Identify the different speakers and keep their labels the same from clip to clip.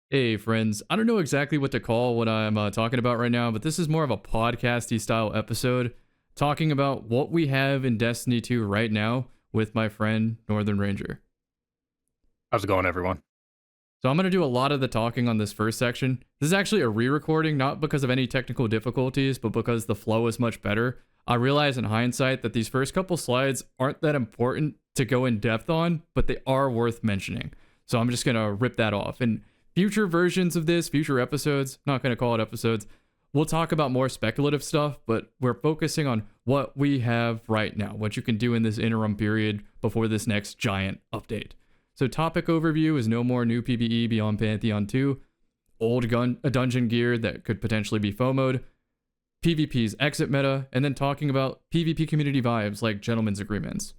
Speaker 1: Hey, friends. I don't know exactly what to call what I'm talking about right now, but this is more of a podcasty style episode talking about what we have in Destiny 2 right now with my friend Northern Ranger.
Speaker 2: How's it going, everyone?
Speaker 1: So I'm going to do a lot of the talking on this first section. This is actually a re-recording, not because of any technical difficulties, but because the flow is much better. I realize in hindsight that these first couple slides aren't that important to go in depth on, but they are worth mentioning. So I'm just going to rip that off. And future versions of this, future episodes, not going to call it episodes, we'll talk about more speculative stuff, but we're focusing on what we have right now, what you can do in this interim period before this next giant update. So topic overview is no more new PvE beyond Pantheon 2, old dungeon gear that could potentially be FOMO'd, PvP's exit meta, and then talking about PvP community vibes like gentlemen's agreements.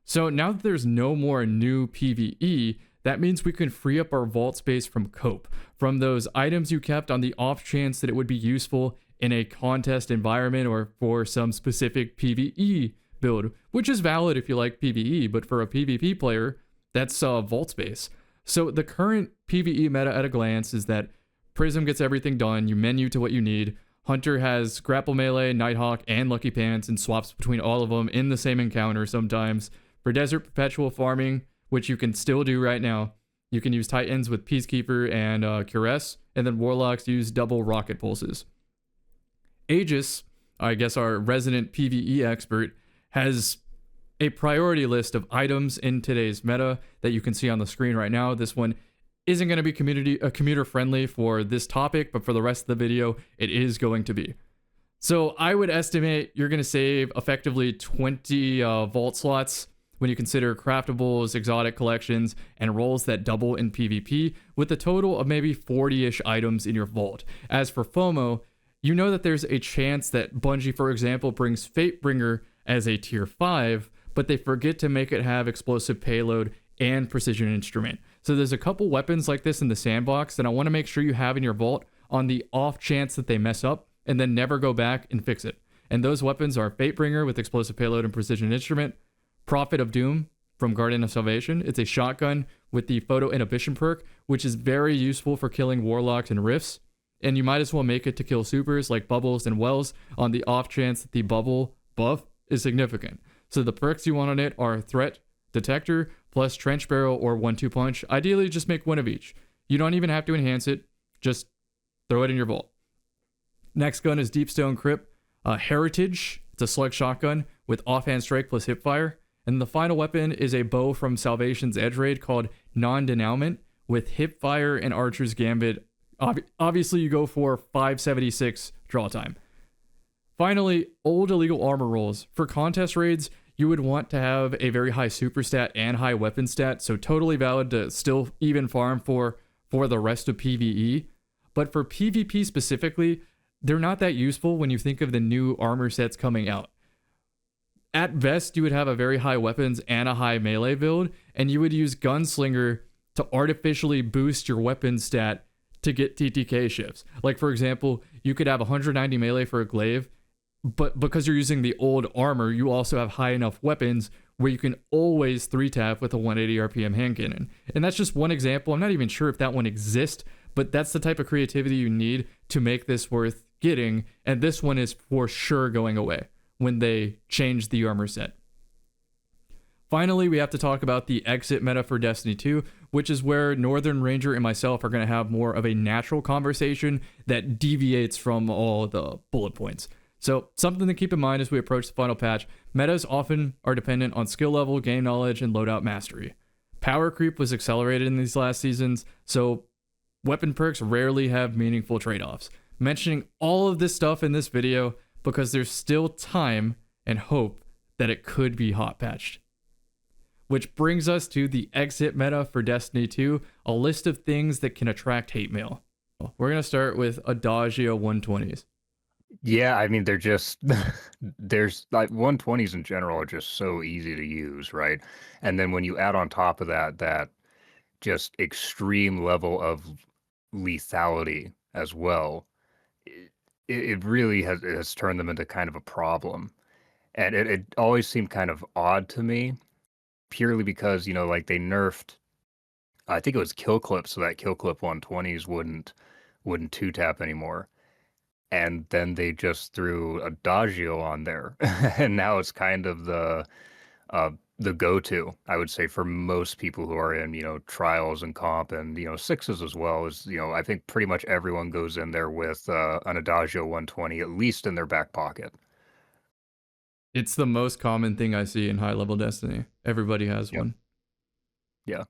Speaker 1: So now that there's no more new PvE, that means we can free up our vault space from cope, from those items you kept on the off chance that it would be useful in a contest environment or for some specific PvE build, which is valid if you like PvE, but for a PvP player, that's vault space. So the current PvE meta at a glance is that Prism gets everything done, you menu to what you need. Hunter has Grapple Melee, Nighthawk, and Lucky Pants and swaps between all of them in the same encounter sometimes. For Desert Perpetual farming, which you can still do right now, you can use Titans with Peacekeeper and Cuirass, and then Warlocks use double Rocket Pulses. Aegis, I guess our resident PvE expert, has a priority list of items in today's meta that you can see on the screen right now. This one isn't going to be commuter friendly for this topic, but for the rest of the video, it is going to be. So I would estimate you're going to save effectively 20 vault slots when you consider craftables, exotic collections, and roles that double in PvP, with a total of maybe 40-ish items in your vault. As for FOMO, you know that there's a chance that Bungie, for example, brings Fatebringer as a tier 5, but they forget to make it have explosive payload and precision instrument. So there's a couple weapons like this in the sandbox that I want to make sure you have in your vault on the off chance that they mess up and then never go back and fix it. And those weapons are Fatebringer with explosive payload and precision instrument, Prophet of Doom from Guardian of Salvation. It's a shotgun with the photo inhibition perk, which is very useful for killing warlocks and rifts. And you might as well make it to kill supers like bubbles and wells on the off chance that the bubble buff is significant. So the perks you want on it are Threat Detector plus Trench Barrel or 1-2 Punch. Ideally, just make one of each. You don't even have to enhance it. Just throw it in your vault. Next gun is Deepstone Crypt Heritage. It's a slug shotgun with offhand strike plus hipfire. And the final weapon is a bow from Salvation's Edge Raid called Non-Denouement with hipfire and Archer's Gambit. Obviously, you go for 576 draw time. Finally, old illegal armor rolls. For contest raids, you would want to have a very high super stat and high weapon stat, so totally valid to still even farm for the rest of PvE. But for PvP specifically, they're not that useful when you think of the new armor sets coming out. At best, you would have a very high weapons and a high melee build, and you would use Gunslinger to artificially boost your weapon stat to get TTK shifts. Like, for example, you could have 190 melee for a glaive, but because you're using the old armor, you also have high enough weapons where you can always 3-tap with a 180 RPM hand cannon. And that's just one example. I'm not even sure if that one exists, but that's the type of creativity you need to make this worth getting, and this one is for sure going away when they change the armor set. Finally, we have to talk about the exit meta for Destiny 2, which is where Northern Ranger and myself are going to have more of a natural conversation that deviates from all the bullet points. So something to keep in mind as we approach the final patch, metas often are dependent on skill level, game knowledge, and loadout mastery. Power creep was accelerated in these last seasons, so weapon perks rarely have meaningful trade-offs. Mentioning all of this stuff in this video because there's still time and hope that it could be hot patched. Which brings us to the exit meta for Destiny 2, a list of things that can attract hate mail. We're going to start with Adagio 120s.
Speaker 2: Yeah, I mean, they're just there's like 120s in general are just so easy to use, right? And then when you add on top of that just extreme level of lethality as well, it really has turned them into kind of a problem. And it always seemed kind of odd to me, purely because, like they nerfed I think it was kill clip, so that kill clip 120s wouldn't two tap anymore. And then they just threw Adagio on there, and now it's kind of uh, the go-to, I would say, for most people who are in, trials and comp and, sixes as well. Is, I think pretty much everyone goes in there with an Adagio 120, at least in their back pocket.
Speaker 1: It's the most common thing I see in high level Destiny. Everybody has
Speaker 2: Yep.
Speaker 1: one.
Speaker 2: Yeah.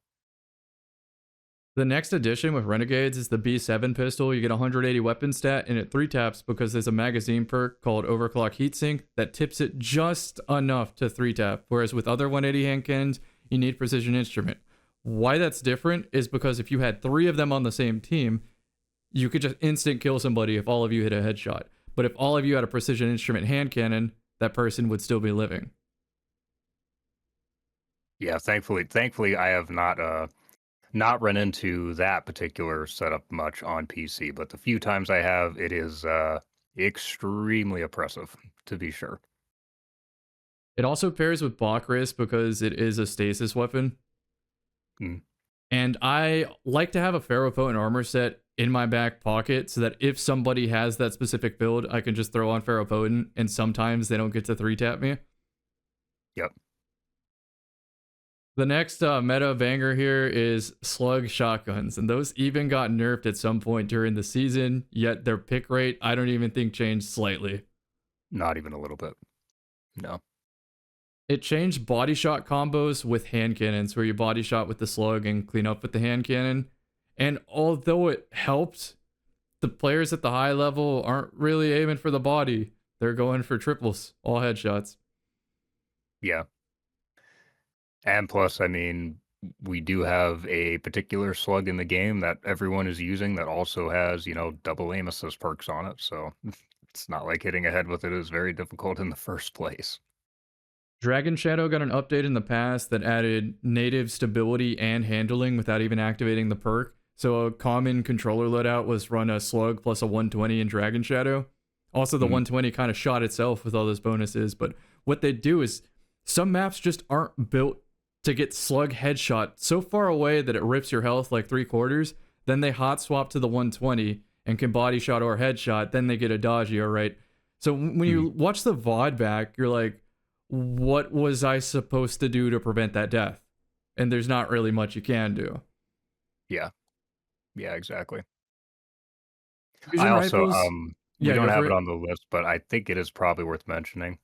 Speaker 1: The next addition with Renegades is the B7 pistol. You get 180 weapon stat and it 3 taps because there's a magazine perk called Overclock Heatsink that tips it just enough to 3 tap. Whereas with other 180 hand cannons, you need Precision Instrument. Why that's different is because if you had 3 of them on the same team, you could just instant kill somebody if all of you hit a headshot. But if all of you had a Precision Instrument hand cannon, that person would still be living.
Speaker 2: Yeah, thankfully I have not run into that particular setup much on PC, but the few times I have, it is extremely oppressive, to be sure.
Speaker 1: It also pairs with Bakris because it is a stasis weapon.
Speaker 2: Mm.
Speaker 1: And I like to have a ferropotent armor set in my back pocket so that if somebody has that specific build, I can just throw on ferropotent and sometimes they don't get to 3 tap me.
Speaker 2: Yep.
Speaker 1: The next meta banger here is slug shotguns, and those even got nerfed at some point during the season, yet their pick rate I don't even think changed slightly.
Speaker 2: Not even a little bit. No.
Speaker 1: It changed body shot combos with hand cannons, where you body shot with the slug and clean up with the hand cannon. And although it helped, the players at the high level aren't really aiming for the body. They're going for triples, all headshots.
Speaker 2: Yeah. And plus, I mean, we do have a particular slug in the game that everyone is using that also has, double aim assist perks on it. So it's not like hitting a head with it is very difficult in the first place.
Speaker 1: Dragon Shadow got an update in the past that added native stability and handling without even activating the perk. So a common controller loadout was run a slug plus a 120 in Dragon Shadow. Also, the 120 kind of shot itself with all those bonuses. But what they do is some maps just aren't built to get slug headshot so far away that it rips your health like 3/4. Then they hot swap to the 120 and can body shot or headshot. Then they get Adagio, right? So when you watch the VOD back, you're like, what was I supposed to do to prevent that death? And there's not really much you can do.
Speaker 2: Yeah. Yeah, exactly. I
Speaker 1: Fusion
Speaker 2: also,
Speaker 1: rifles,
Speaker 2: we
Speaker 1: yeah,
Speaker 2: don't
Speaker 1: go
Speaker 2: have
Speaker 1: for
Speaker 2: it
Speaker 1: it.
Speaker 2: on the list, but I think it is probably worth mentioning.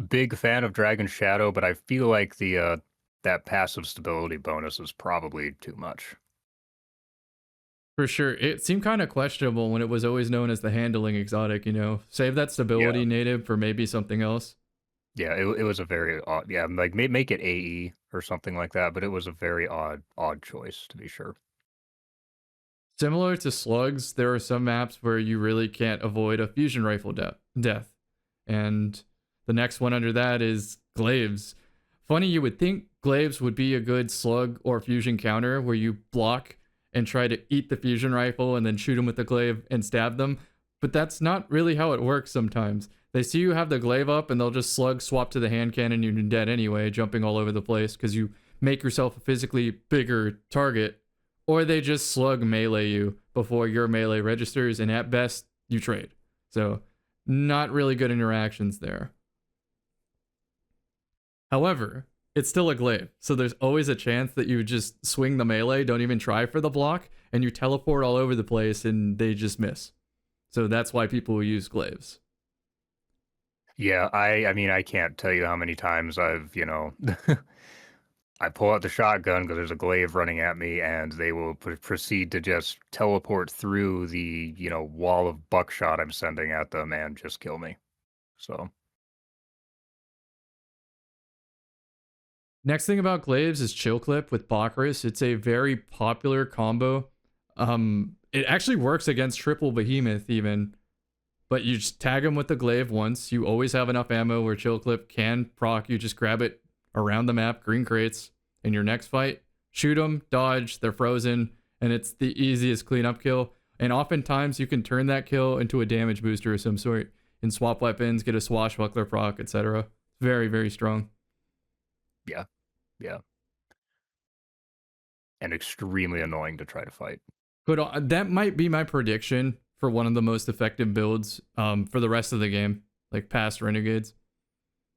Speaker 2: Big fan of Dragon Shadow, but I feel like the that passive stability bonus is probably too much.
Speaker 1: For sure. It seemed kind of questionable when it was always known as the handling exotic, you know. Save that
Speaker 2: Yeah.
Speaker 1: stability native for maybe something else.
Speaker 2: Yeah, it was a very odd, yeah, like make it AE or something like that, but it was a very odd choice to be sure.
Speaker 1: Similar to slugs, there are some maps where you really can't avoid a fusion rifle death. And the next one under that is glaives. Funny, you would think glaives would be a good slug or fusion counter where you block and try to eat the fusion rifle and then shoot them with the glaive and stab them. But that's not really how it works sometimes. They see you have the glaive up and they'll just slug swap to the hand cannon, you're dead anyway, jumping all over the place because you make yourself a physically bigger target, or they just slug melee you before your melee registers, and at best, you trade. So, not really good interactions there. However, it's still a glaive, so there's always a chance that you just swing the melee, don't even try for the block, and you teleport all over the place and they just miss. So that's why people use glaives.
Speaker 2: Yeah, I mean, I can't tell you how many times I've, I pull out the shotgun because there's a glaive running at me, and they will proceed to just teleport through the, wall of buckshot I'm sending at them and just kill me. So,
Speaker 1: Next thing about glaives is chill clip with Bakris. It's a very popular combo. It actually works against triple behemoth even, but you just tag them with the glaive once. You always have enough ammo where chill clip can proc. You just grab it around the map, green crates. In your next fight, shoot them, dodge, they're frozen, and it's the easiest cleanup kill. And oftentimes you can turn that kill into a damage booster of some sort and swap weapons, get a swashbuckler proc, etc. Very, very strong.
Speaker 2: yeah, yeah. and extremely annoying to try to fight.
Speaker 1: But that might be my prediction for one of the most effective builds for the rest of the game, like past Renegades.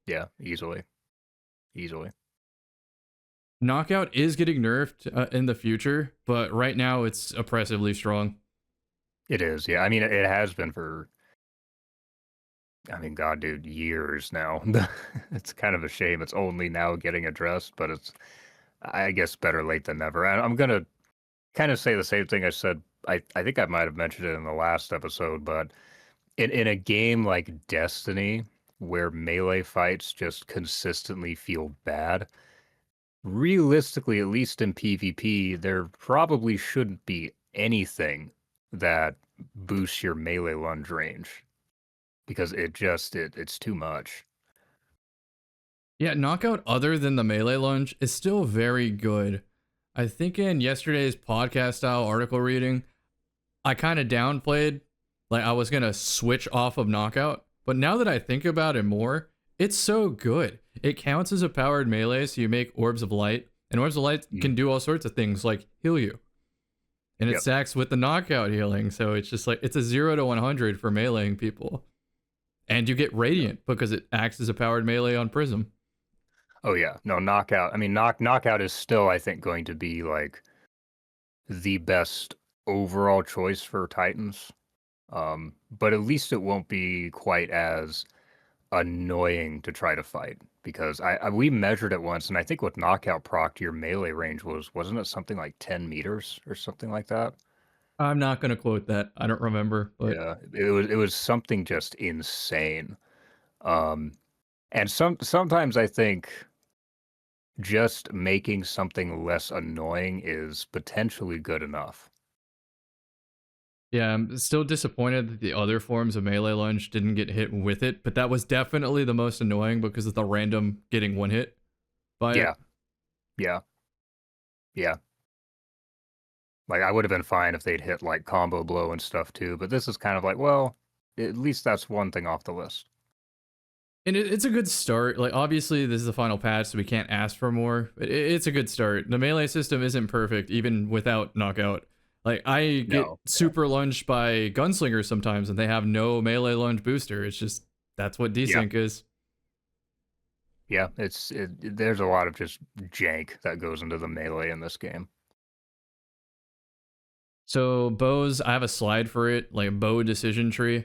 Speaker 2: Yeah, easily. Easily.
Speaker 1: Knockout is getting nerfed in the future, but right now it's oppressively strong.
Speaker 2: It is, yeah. I mean, it has been for, I mean, God, dude, years now. It's kind of a shame it's only now getting addressed, but it's, I guess, better late than never. And I'm gonna kind of say the same thing I said. I think I might have mentioned it in the last episode, but in a game like Destiny, where melee fights just consistently feel bad, realistically, at least in PvP, there probably shouldn't be anything that boosts your melee lunge range because it's too much.
Speaker 1: Yeah, knockout other than the melee lunge is still very good. I think in yesterday's podcast style article reading, I kind of downplayed, like I was gonna switch off of knockout, but now that I think about it more, it's so good. It counts as a powered melee, so you make orbs of light, and orbs of light
Speaker 2: Mhm.
Speaker 1: can do all sorts of things like heal you, and it
Speaker 2: Yep.
Speaker 1: stacks with the knockout healing. So it's just like it's a 0 to 100 for meleeing people, and you get
Speaker 2: Yep.
Speaker 1: radiant because it acts as a powered melee on Prism.
Speaker 2: Oh yeah, no knockout. I mean, knockout is still, I think, going to be like the best overall choice for Titans. But at least it won't be quite as annoying to try to fight because we measured it once, and I think with knockout proc, your melee range wasn't it something like 10 meters or something like that?
Speaker 1: I'm not gonna quote that. I don't remember, but
Speaker 2: Yeah, it was something just insane. Um, and sometimes I think just making something less annoying is potentially good enough.
Speaker 1: yeah, I'm still disappointed that the other forms of melee lunge didn't get hit with it, but that was definitely the most annoying because of the random getting one hit by
Speaker 2: Yeah,
Speaker 1: it.
Speaker 2: yeah, yeah. Like I would have been fine if they'd hit like combo blow and stuff too, but this is kind of like, well, at least that's one thing off the list.
Speaker 1: And it's a good start. Like, obviously, this is the final patch, so we can't ask for more, but it's a good start. The melee system isn't perfect, even without knockout. Like, I get
Speaker 2: No, yeah,
Speaker 1: super lunged by gunslingers sometimes, and they have no melee lunge booster. It's just, that's what
Speaker 2: yeah,
Speaker 1: desync is.
Speaker 2: yeah. There's a lot of just jank that goes into the melee in this game.
Speaker 1: So, bows, I have a slide for it, like a bow decision tree.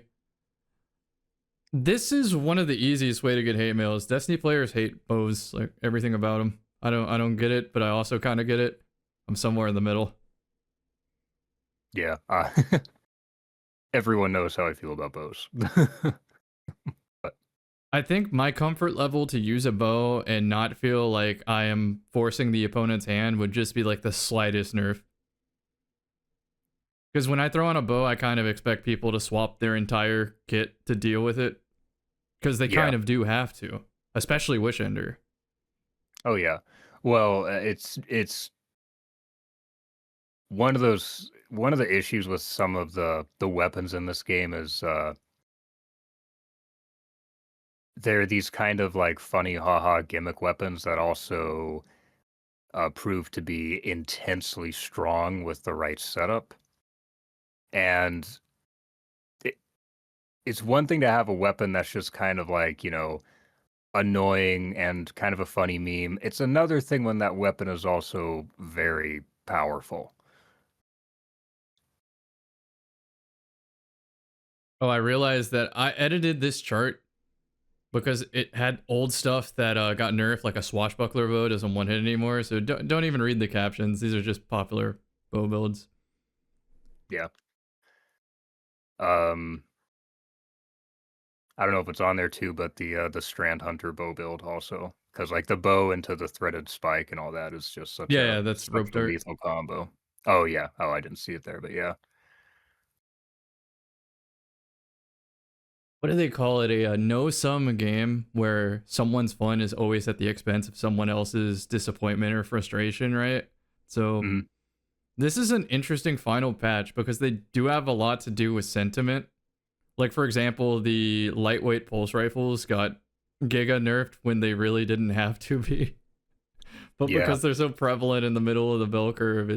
Speaker 1: This is one of the easiest way to get hate mails. Destiny players hate bows, like everything about them. I don't get it, but I also kind of get it. I'm somewhere in the middle.
Speaker 2: Yeah, everyone knows how I feel about bows. But
Speaker 1: I think my comfort level to use a bow and not feel like I am forcing the opponent's hand would just be like the slightest nerf. Because when I throw on a bow, I kind of expect people to swap their entire kit to deal with it. Because they
Speaker 2: yeah,
Speaker 1: kind of do have to, especially Wishender.
Speaker 2: oh yeah. Well, it's one of the issues with some of the weapons in this game is they're these kind of like funny haha gimmick weapons that also prove to be intensely strong with the right setup. And it, it's one thing to have a weapon that's just kind of like, annoying and kind of a funny meme. It's another thing when that weapon is also very powerful.
Speaker 1: Oh, I realized that I edited this chart because it had old stuff that got nerfed, like a swashbuckler bow doesn't one hit anymore. So don't even read the captions. These are just popular bow builds.
Speaker 2: Yeah. Um, I don't know if it's on there too, but the Strand Hunter bow build also, because like the bow into the threaded spike and all that is just
Speaker 1: Yeah, yeah, that's
Speaker 2: such
Speaker 1: rope
Speaker 2: a
Speaker 1: dart.
Speaker 2: lethal combo. Oh yeah. Oh, I didn't see it there, but yeah.
Speaker 1: What do they call it? A no sum game where someone's fun is always at the expense of someone else's disappointment or frustration, right? So
Speaker 2: Mhm.
Speaker 1: this is an interesting final patch because they do have a lot to do with sentiment. Like, for example, the lightweight pulse rifles got giga nerfed when they really didn't have to be. But
Speaker 2: Yeah,
Speaker 1: because they're so prevalent in the middle of the bell curve,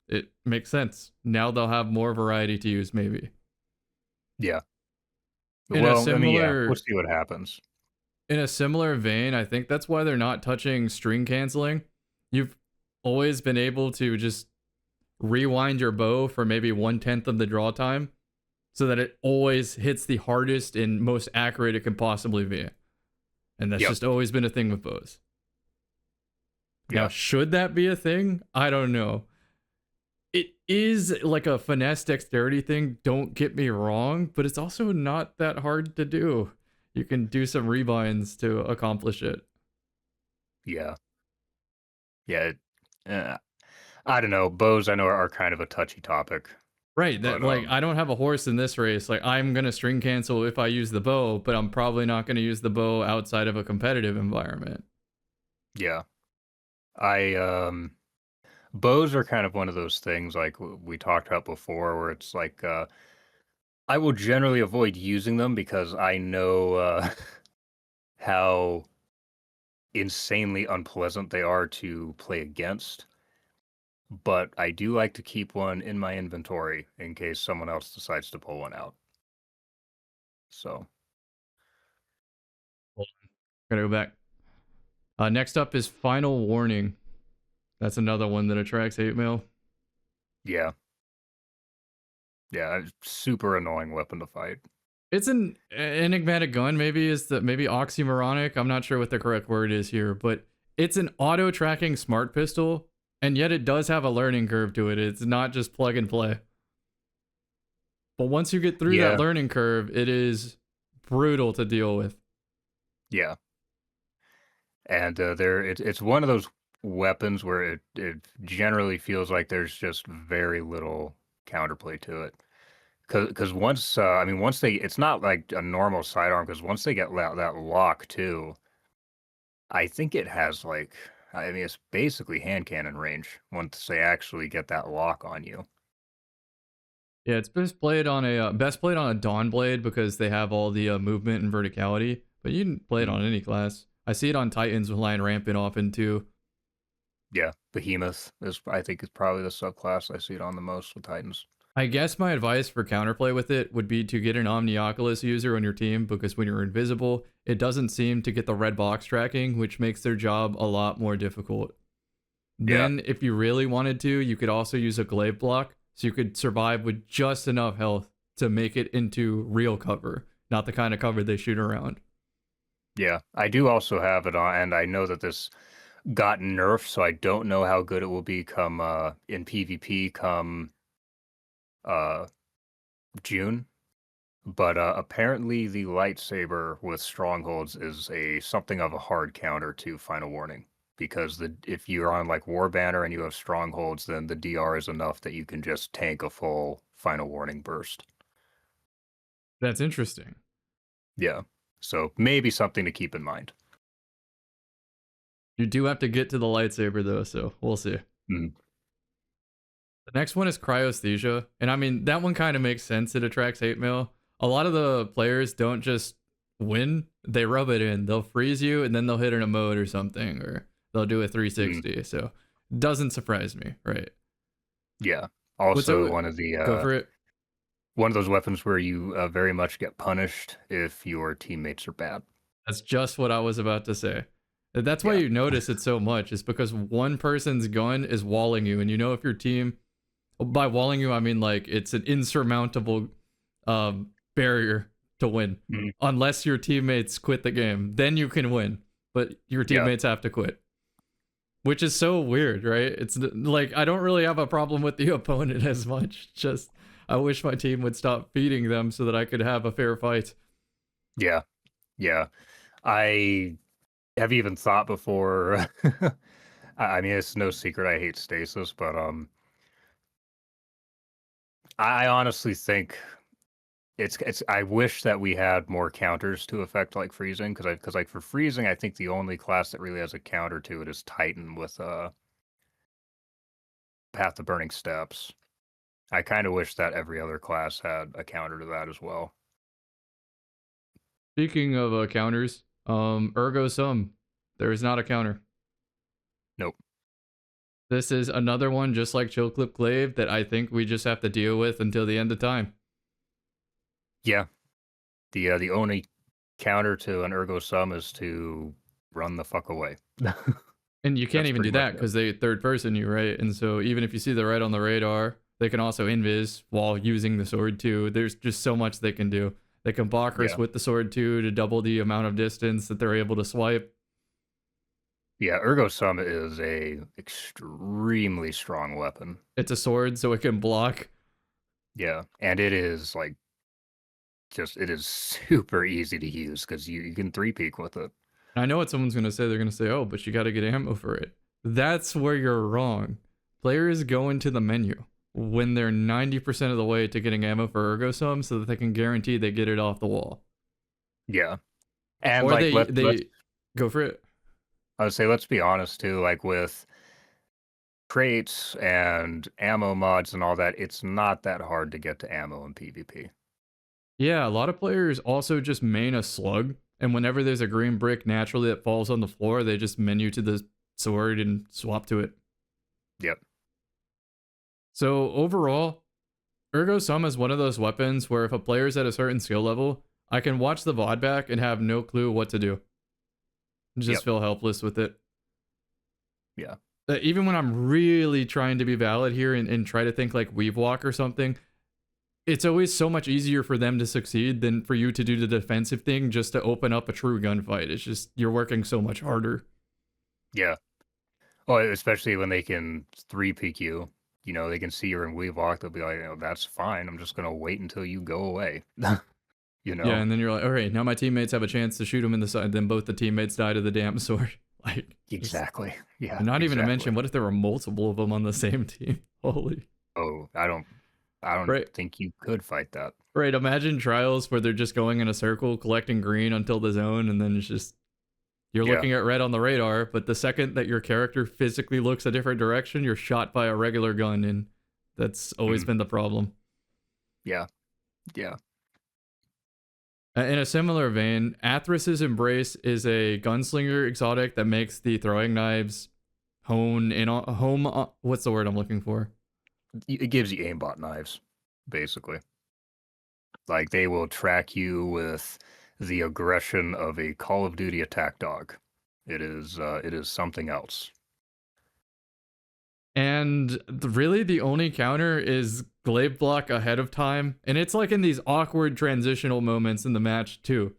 Speaker 1: it makes sense. Now they'll have more variety to use, maybe.
Speaker 2: yeah.
Speaker 1: In a
Speaker 2: Well, I mean, yeah, we'll
Speaker 1: similar
Speaker 2: see what happens.
Speaker 1: in a similar vein, I think that's why they're not touching string canceling. You've always been able to just rewind your bow for maybe 1/10 of the draw time so that it always hits the hardest and most accurate it can possibly be. And that's
Speaker 2: Yep.
Speaker 1: just always been a thing with bows. Now,
Speaker 2: Yeah.
Speaker 1: should that be a thing? I don't know. It is like a finesse dexterity thing, don't get me wrong, but it's also not that hard to do. You can do some rebinds to accomplish it.
Speaker 2: Yeah. Yeah. Uh, I don't know. Bows, I know, are kind of a touchy topic,
Speaker 1: Right, that
Speaker 2: but
Speaker 1: like I don't have a horse in this race. Like I'm going to string cancel if I use the bow, but I'm probably not going to use the bow outside of a competitive environment.
Speaker 2: yeah. I bows are kind of one of those things like we talked about before, where it's like I will generally avoid using them because I know how insanely unpleasant they are to play against. But I do like to keep one in my inventory in case someone else decides to pull one out. So,
Speaker 1: Hold on. Gotta go back. Next up is Final Warning. That's another one that attracts hate mail.
Speaker 2: yeah. Yeah, super annoying weapon to fight.
Speaker 1: It's an enigmatic gun, maybe is the maybe oxymoronic. I'm not sure what the correct word is here, but it's an auto tracking smart pistol, and yet it does have a learning curve to it. It's not just plug and play. But once you get through that
Speaker 2: Yeah,
Speaker 1: learning curve, it is brutal to deal with.
Speaker 2: yeah. And it's one of those weapons where it generally feels like there's just very little counterplay to it. Because once I mean once they it's not like a normal sidearm because once they get that lock too, I think it has like I mean it's basically hand cannon range once they actually get that lock on you.
Speaker 1: Yeah, it's best played on a Dawn Blade because they have all the movement and verticality. But you can play it
Speaker 2: Mm.
Speaker 1: on any class. I see it on Titans with Lion Rampant often too.
Speaker 2: Yeah, Behemoth is I think is probably the subclass I see it on the most with Titans.
Speaker 1: I guess my advice for counterplay with it would be to get an Omnioculus user on your team because when you're invisible, it doesn't seem to get the red box tracking, which makes their job a lot more difficult.
Speaker 2: Yeah,
Speaker 1: Then, if you really wanted to, you could also use a glaive block so you could survive with just enough health to make it into real cover, not the kind of cover they shoot around.
Speaker 2: yeah. I do also have it on, and I know that this got nerfed, so I don't know how good it will be come in PvP come uh June. But apparently the lightsaber with strongholds is a something of a hard counter to Final Warning. Because the if you're on like War Banner and you have strongholds, then the DR is enough that you can just tank a full Final Warning burst.
Speaker 1: That's interesting.
Speaker 2: Yeah. So maybe something to keep in mind.
Speaker 1: You do have to get to the lightsaber though, so we'll see.
Speaker 2: Mm,
Speaker 1: The next one is Cryosthesia, and I mean that one kind of makes sense. It attracts hate mail. A lot of the players don't just win; they rub it in. They'll freeze you, and then they'll hit in a mode or something, or they'll do a
Speaker 2: mm,
Speaker 1: 360. So doesn't surprise me, right?
Speaker 2: yeah.
Speaker 1: What's
Speaker 2: Also,
Speaker 1: up? Go for it.
Speaker 2: one of those weapons where you very much get punished if your teammates are bad.
Speaker 1: That's just what I was about to say. That's why
Speaker 2: Yeah.
Speaker 1: you notice it so much. Is because one person's gun is walling you, and you know if your team, by walling you, I mean like it's an insurmountable barrier to win.
Speaker 2: Mm,
Speaker 1: Unless your teammates quit the game, then you can win. But your
Speaker 2: yeah.
Speaker 1: teammates have to quit, which is so weird, right? It's like I don't really have a problem with the opponent as much. Just I wish my team would stop feeding them so that I could have a fair fight.
Speaker 2: Yeah. Yeah. I have even thought before. I mean, it's no secret I hate stasis, but I honestly think it's. I wish that we had more counters to effect like freezing, because like for freezing, I think the only class that really has a counter to it is Titan with Path to Burning Steps. I kind of wish that every other class had a counter to that as well.
Speaker 1: Speaking of counters, Ergo Sum, there is not a counter.
Speaker 2: Nope.
Speaker 1: This is another one just like Chill Clip Glaive that I think we just have to deal with until the end of time.
Speaker 2: Yeah. The only counter to an ergo sum is to run the fuck away.
Speaker 1: And you can't
Speaker 2: That's
Speaker 1: even
Speaker 2: pretty
Speaker 1: do
Speaker 2: much
Speaker 1: that
Speaker 2: it.
Speaker 1: because they third person you, right? And so even if you see the right on the radar, they can also invis while using the sword too. There's just so much they can do. They can Bakris
Speaker 2: Yeah.
Speaker 1: with the sword too to double the amount of distance that they're able to swipe.
Speaker 2: Yeah, ergo sum is a extremely strong weapon.
Speaker 1: It's a sword, so it can block.
Speaker 2: Yeah, and it is like just it is super easy to use because you can three peek with it.
Speaker 1: I know what someone's gonna say. They're gonna say, "Oh, but you got to get ammo for it." That's where you're wrong. Players go into the menu when they're 90% of the way to getting ammo for ergo sum, so that they can guarantee they get it off the wall,
Speaker 2: Yeah, and
Speaker 1: or
Speaker 2: like let's
Speaker 1: they go for it.
Speaker 2: I would say let's be honest too. Like with crates and ammo mods and all that, it's not that hard to get to ammo in PvP.
Speaker 1: Yeah, a lot of players also just main a slug, and whenever there's a green brick naturally that falls on the floor, they just menu to the sword and swap to it.
Speaker 2: Yep.
Speaker 1: So overall, Ergo Sum is one of those weapons where if a player's at a certain skill level, I can watch the VOD back and have no clue what to do. Just
Speaker 2: Yep.
Speaker 1: feel helpless with it.
Speaker 2: Yeah.
Speaker 1: Even when I'm really trying to be valid here and try to think like Weave Walk or something, it's always so much easier for them to succeed than for you to do the defensive thing just to open up a true gunfight. It's just, you're working so much harder.
Speaker 2: Yeah. Oh, especially when they can three peek you. You know, they can see you're in weave walk. They'll be like, "Oh, that's fine. I'm just gonna wait until you go away." You
Speaker 1: Yeah,
Speaker 2: know.
Speaker 1: and then you're like, all right, now my teammates have a chance to shoot him in the side. Then both the teammates die to the damn sword. Like, just,
Speaker 2: Exactly. Yeah.
Speaker 1: and not even to mention,
Speaker 2: Exactly.
Speaker 1: what if there were multiple of them on the same team? Holy.
Speaker 2: Oh, I don't
Speaker 1: Right.
Speaker 2: think you could fight that.
Speaker 1: Right. Imagine trials where they're just going in a circle, collecting green until the zone, and then it's just you're
Speaker 2: Yeah.
Speaker 1: looking at red on the radar, but the second that your character physically looks a different direction, you're shot by a regular gun, and that's always
Speaker 2: Mm.
Speaker 1: been the problem.
Speaker 2: Yeah. Yeah.
Speaker 1: In a similar vein, Athrus's Embrace is a gunslinger exotic that makes the throwing knives hone in on home. What's the word I'm looking for?
Speaker 2: It gives you aimbot knives, basically. Like they will track you with the aggression of a Call of Duty attack dog. It is something else.
Speaker 1: And really, the only counter is glaive block ahead of time, and it's like in these awkward transitional moments in the match too.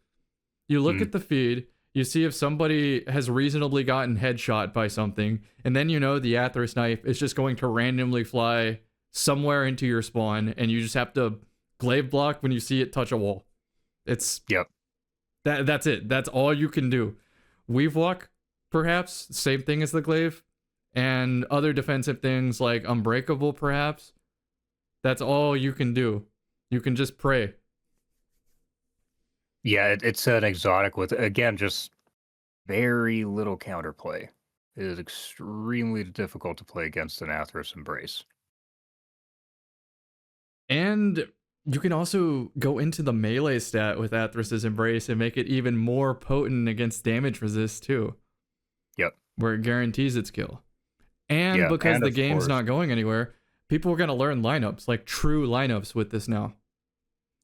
Speaker 1: You look
Speaker 2: Mm.
Speaker 1: at the feed, you see if somebody has reasonably gotten headshot by something, and then you know the Athrus knife is just going to randomly fly somewhere into your spawn, and you just have to glaive block when you see it touch a wall. It's
Speaker 2: Yep.
Speaker 1: that's it. That's all you can do. Weave walk, perhaps, same thing as the glaive, and other defensive things like unbreakable, perhaps. That's all you can do. You can just pray.
Speaker 2: Yeah, it's an exotic with again just very little counterplay. It is extremely difficult to play against an Atheros Embrace.
Speaker 1: And you can also go into the melee stat with Athrus's Embrace and make it even more potent against damage resist too,
Speaker 2: Yep.
Speaker 1: where it guarantees its kill. And
Speaker 2: Yeah,
Speaker 1: because
Speaker 2: and
Speaker 1: the
Speaker 2: of
Speaker 1: game's
Speaker 2: course,
Speaker 1: not going anywhere, people are going to learn lineups, like true lineups with this now.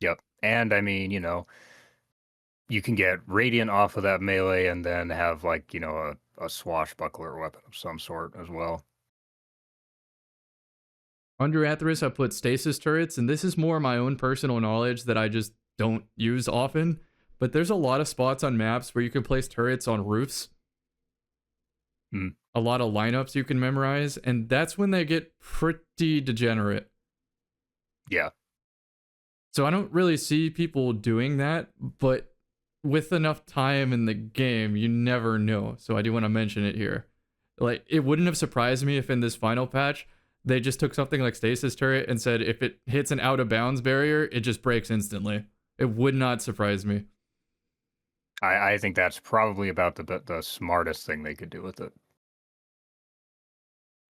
Speaker 2: yep. And I mean, you can get Radiant off of that melee and then have like, a swashbuckler weapon of some sort as well.
Speaker 1: Under Athrus, I put stasis turrets, and this is more my own personal knowledge that I just don't use often. But there's a lot of spots on maps where you can place turrets on roofs.
Speaker 2: Mm.
Speaker 1: A lot of lineups you can memorize, and that's when they get pretty degenerate.
Speaker 2: Yeah.
Speaker 1: So I don't really see people doing that, but with enough time in the game, you never know. So I do want to mention it here. Like, it wouldn't have surprised me if in this final patch, they just took something like Stasis Turret and said if it hits an out of bounds barrier, it just breaks instantly. It would not surprise me.
Speaker 2: I think that's probably about the smartest thing they could do with it.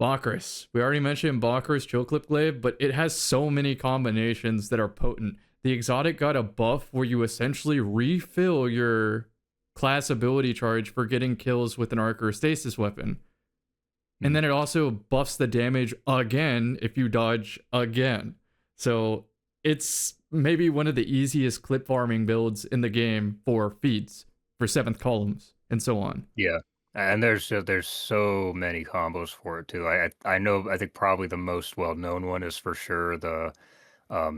Speaker 1: Bakris. We already mentioned Bakris Chill Clip Glaive, but it has so many combinations that are potent. The exotic got a buff where you essentially refill your class ability charge for getting kills with an arc or stasis weapon. And
Speaker 2: Mm.
Speaker 1: then it also buffs the damage again if you dodge again. So it's maybe one of the easiest clip farming builds in the game for feeds, for seventh columns, and so on.
Speaker 2: Yeah, and there's so many combos for it too. I know I think probably the most well known one is for sure the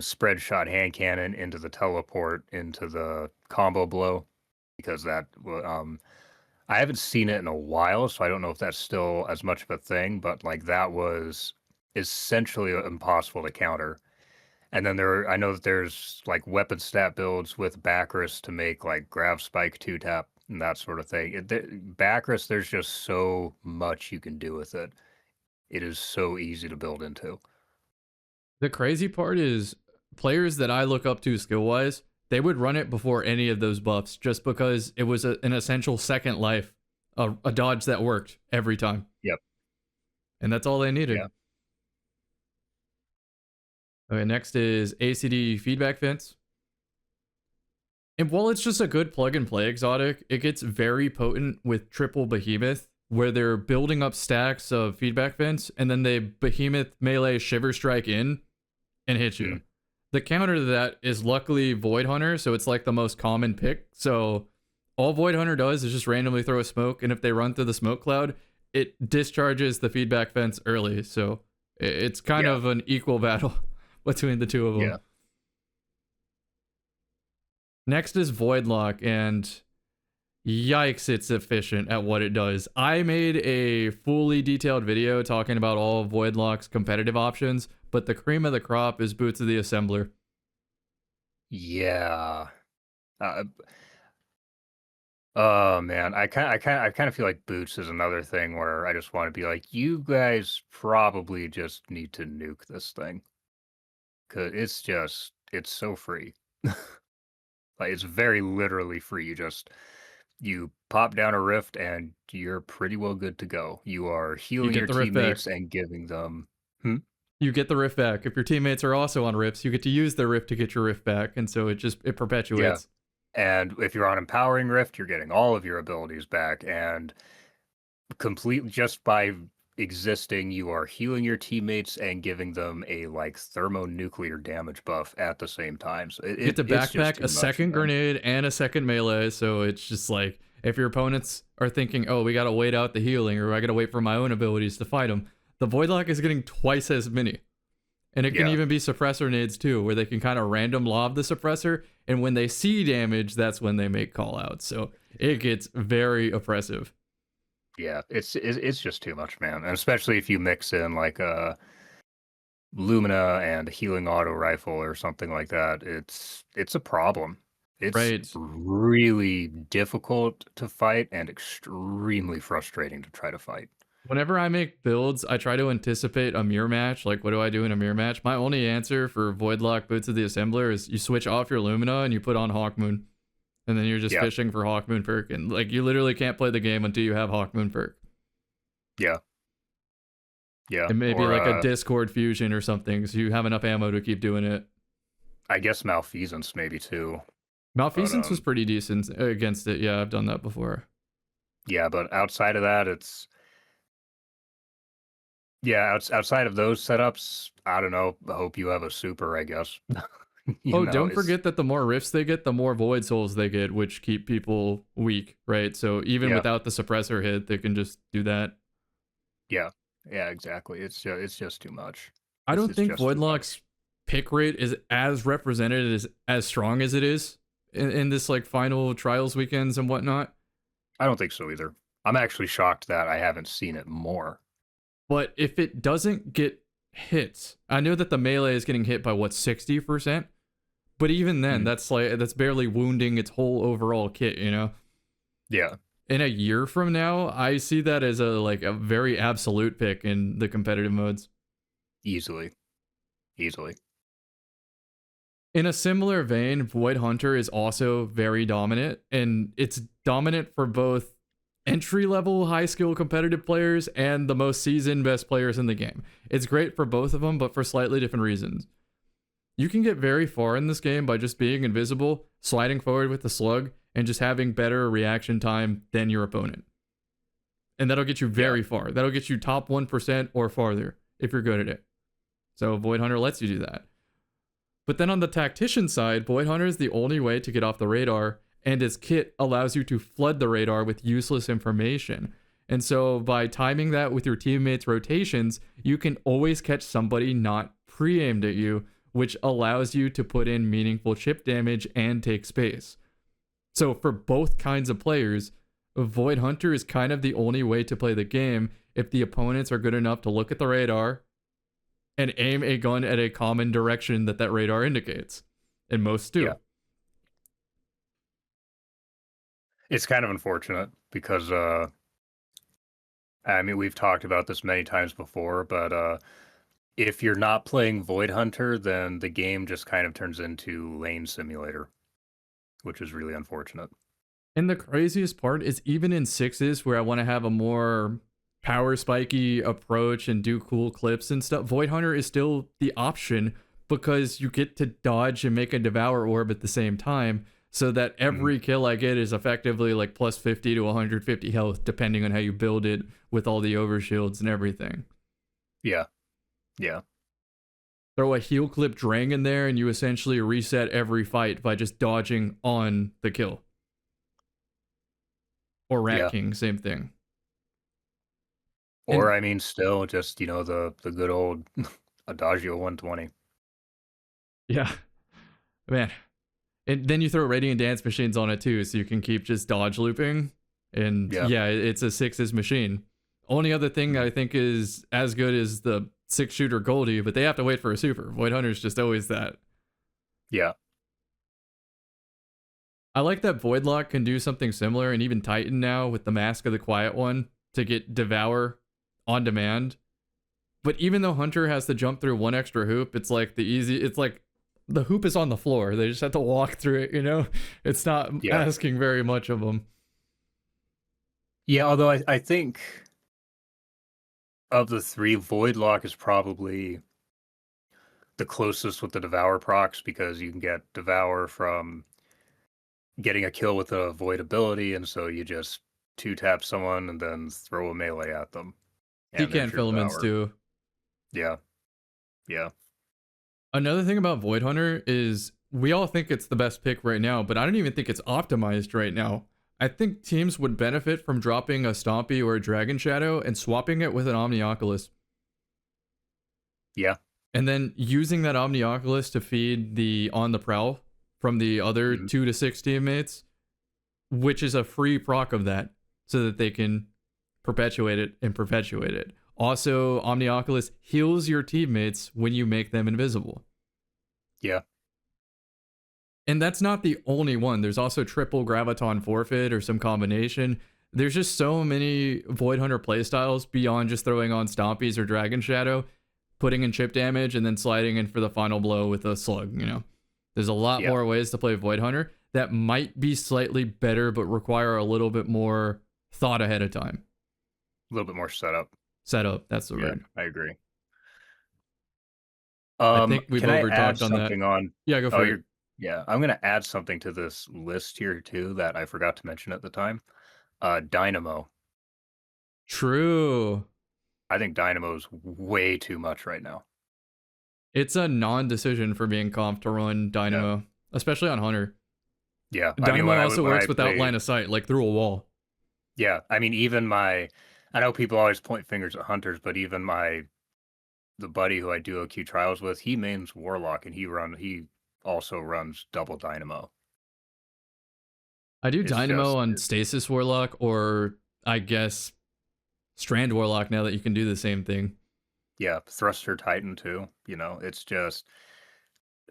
Speaker 2: spread shot hand cannon into the teleport into the combo blow because I haven't seen it in a while, so I don't know if that's still as much of a thing, but like that was essentially impossible to counter. And then I know that there's like weapon stat builds with Bacchus to make like Grav Spike 2-tap and that sort of thing. Bacchus, there's just so much you can do with it. It is so easy to build into.
Speaker 1: The crazy part is players that I look up to skill wise, they would run it before any of those buffs just because it was an essential second life, a dodge that worked every time.
Speaker 2: Yep.
Speaker 1: And that's all they needed.
Speaker 2: Yeah.
Speaker 1: Okay, next is ACD feedback fence. And while it's just a good plug and play exotic, it gets very potent with triple behemoth, where they're building up stacks of feedback fence, and then they behemoth melee shiver strike in and hit you.
Speaker 2: Mm.
Speaker 1: The counter to that is luckily Void Hunter, so it's like the most common pick. So all Void Hunter does is just randomly throw a smoke, and if they run through the smoke cloud, it discharges the feedback fence early. So it's kind of an equal battle between the two of them.
Speaker 2: Yeah.
Speaker 1: Next is Voidlock, and yikes, it's efficient at what it does. I made a fully detailed video talking about all of Voidlock's competitive options, but the cream of the crop is Boots of the Assembler.
Speaker 2: Yeah. Oh man, I kind of feel like Boots is another thing where I just want to be like, you guys probably just need to nuke this thing because it's so free. Like it's very literally free. You pop down a rift and you're pretty well good to go. You are
Speaker 1: You
Speaker 2: healing
Speaker 1: get
Speaker 2: your
Speaker 1: the rift back.
Speaker 2: teammates and giving them.
Speaker 1: You get the rift back. If your teammates are also on rifts, you get to use their rift to get your rift back, and so it perpetuates.
Speaker 2: And if you're on empowering rift, you're getting all of your abilities back, and complete just by existing, you are healing your teammates and giving them a like thermonuclear damage buff at the same time. So
Speaker 1: You get to
Speaker 2: it's just
Speaker 1: backpack
Speaker 2: too
Speaker 1: a
Speaker 2: much,
Speaker 1: second
Speaker 2: man.
Speaker 1: grenade and a second melee, so it's just like if your opponents are thinking, "Oh, we gotta wait out the healing, or I gotta wait for my own abilities to fight them," the Voidlock is getting twice as many. And it can
Speaker 2: Yeah.
Speaker 1: even be suppressor nades too, where they can kind of random lob the suppressor, and when they see damage, that's when they make callouts. So it gets very oppressive.
Speaker 2: Yeah, it's just too much, man. And especially if you mix in like a Lumina and a healing auto rifle or something like that, it's a problem. It's
Speaker 1: Right.
Speaker 2: really difficult to fight and extremely frustrating to try to fight.
Speaker 1: Whenever I make builds, I try to anticipate a mirror match. Like, what do I do in a mirror match? My only answer for Voidlock Boots of the Assembler is you switch off your Lumina and you put on Hawkmoon. And then you're just fishing for Hawkmoon perk. And, like, you literally can't play the game until you have Hawkmoon perk.
Speaker 2: Yeah. Yeah.
Speaker 1: And maybe
Speaker 2: or,
Speaker 1: like a Discord fusion or something, so you have enough ammo to keep doing it.
Speaker 2: I guess Malfeasance maybe too.
Speaker 1: Malfeasance was pretty decent against it. Yeah, I've done that before.
Speaker 2: Yeah, but outside of that, outside of those setups, I don't know. I hope you have a super, I guess.
Speaker 1: Don't forget that the more rifts they get, the more void souls they get, which keep people weak, right? So even without the suppressor hit, they can just do that.
Speaker 2: Yeah, exactly. It's just too much.
Speaker 1: I don't think Voidlock's pick rate is as represented as strong as it is in this like final trials weekends and whatnot.
Speaker 2: I don't think so either. I'm actually shocked that I haven't seen it more.
Speaker 1: But if it doesn't get hits, I know that the melee is getting hit by 60%, but even then, that's barely wounding its whole overall kit, you know?
Speaker 2: Yeah.
Speaker 1: In a year from now, I see that as a very absolute pick in the competitive modes.
Speaker 2: Easily.
Speaker 1: In a similar vein, Void Hunter is also very dominant, and it's dominant for both entry-level, high-skill competitive players and the most seasoned best players in the game. It's great for both of them, but for slightly different reasons. You can get very far in this game by just being invisible, sliding forward with the slug, and just having better reaction time than your opponent. And that'll get you
Speaker 2: Yeah.
Speaker 1: very far. That'll get you top 1% or farther if you're good at it. So Void Hunter lets you do that. But then on the tactician side, Void Hunter is the only way to get off the radar, and its kit allows you to flood the radar with useless information. And so by timing that with your teammates' rotations, you can always catch somebody not pre-aimed at you, which allows you to put in meaningful chip damage and take space. So for both kinds of players, Void Hunter is kind of the only way to play the game if the opponents are good enough to look at the radar and aim a gun at a common direction that radar indicates. And most do.
Speaker 2: Yeah. It's kind of unfortunate because, I mean, we've talked about this many times before, but if you're not playing Void Hunter, then the game just kind of turns into Lane Simulator, which is really unfortunate.
Speaker 1: And the craziest part is even in sixes where I want to have a more power spiky approach and do cool clips and stuff, Void Hunter is still the option because you get to dodge and make a devour orb at the same time, so that every kill I get is effectively like plus 50 to 150 health, depending on how you build it with all the overshields and everything.
Speaker 2: Yeah. Yeah.
Speaker 1: Throw a heal clip Drang in there and you essentially reset every fight by just dodging on the kill. Or Rat King, same thing.
Speaker 2: Or, I mean, still just, the good old Adagio 120.
Speaker 1: Yeah. Man. And then you throw Radiant Dance machines on it too, so you can keep just dodge looping. And yeah, it's a sixes machine. Only other thing I think is as good as the 6-shooter Goldie, but they have to wait for a super. Void Hunter's just always that.
Speaker 2: Yeah.
Speaker 1: I like that Voidlock can do something similar, and even Titan now with the Mask of the Quiet One to get Devour on demand. But even though Hunter has to jump through one extra hoop, it's like the hoop is on the floor. They just have to walk through it, you know? It's not asking very much of them.
Speaker 2: Yeah, although I think of the three, Voidlock is probably the closest with the Devour procs because you can get Devour from getting a kill with a Void ability, and so you just 2-tap someone and then throw a melee at them.
Speaker 1: He can filaments too.
Speaker 2: Yeah. Yeah.
Speaker 1: Another thing about Void Hunter is we all think it's the best pick right now, but I don't even think it's optimized right now. I think teams would benefit from dropping a Stompy or a Dragon Shadow and swapping it with an Omnioculus.
Speaker 2: Yeah.
Speaker 1: And then using that Omnioculus to feed the On the Prowl from the other 2 to 6 teammates, which is a free proc of that, so that they can perpetuate it and perpetuate it. Also, Omnioculus heals your teammates when you make them invisible.
Speaker 2: Yeah.
Speaker 1: And that's not the only one. There's also triple Graviton Forfeit or some combination. There's just so many Void Hunter playstyles beyond just throwing on Stompies or Dragon Shadow, putting in chip damage, and then sliding in for the final blow with a slug, you know? There's a lot more ways to play Void Hunter that might be slightly better, but require a little bit more thought ahead of time.
Speaker 2: A little bit more setup.
Speaker 1: Setup, that's the word.
Speaker 2: I agree.
Speaker 1: I think we've
Speaker 2: overtalked
Speaker 1: on that. Yeah, go for it.
Speaker 2: Yeah, I'm going to add something to this list here too that I forgot to mention at the time. Dynamo.
Speaker 1: True.
Speaker 2: I think Dynamo is way too much right now.
Speaker 1: It's a non-decision for being comp to run Dynamo, especially on Hunter.
Speaker 2: Yeah.
Speaker 1: Dynamo also works without line of sight, like through a wall.
Speaker 2: Yeah. I mean, I know people always point fingers at Hunters, but even the buddy who I do OQ trials with, he mains Warlock and he also runs double Dynamo.
Speaker 1: I do Dynamo on Stasis Warlock, or I guess Strand Warlock, now that you can do the same thing.
Speaker 2: Yeah, Thruster Titan too. It's just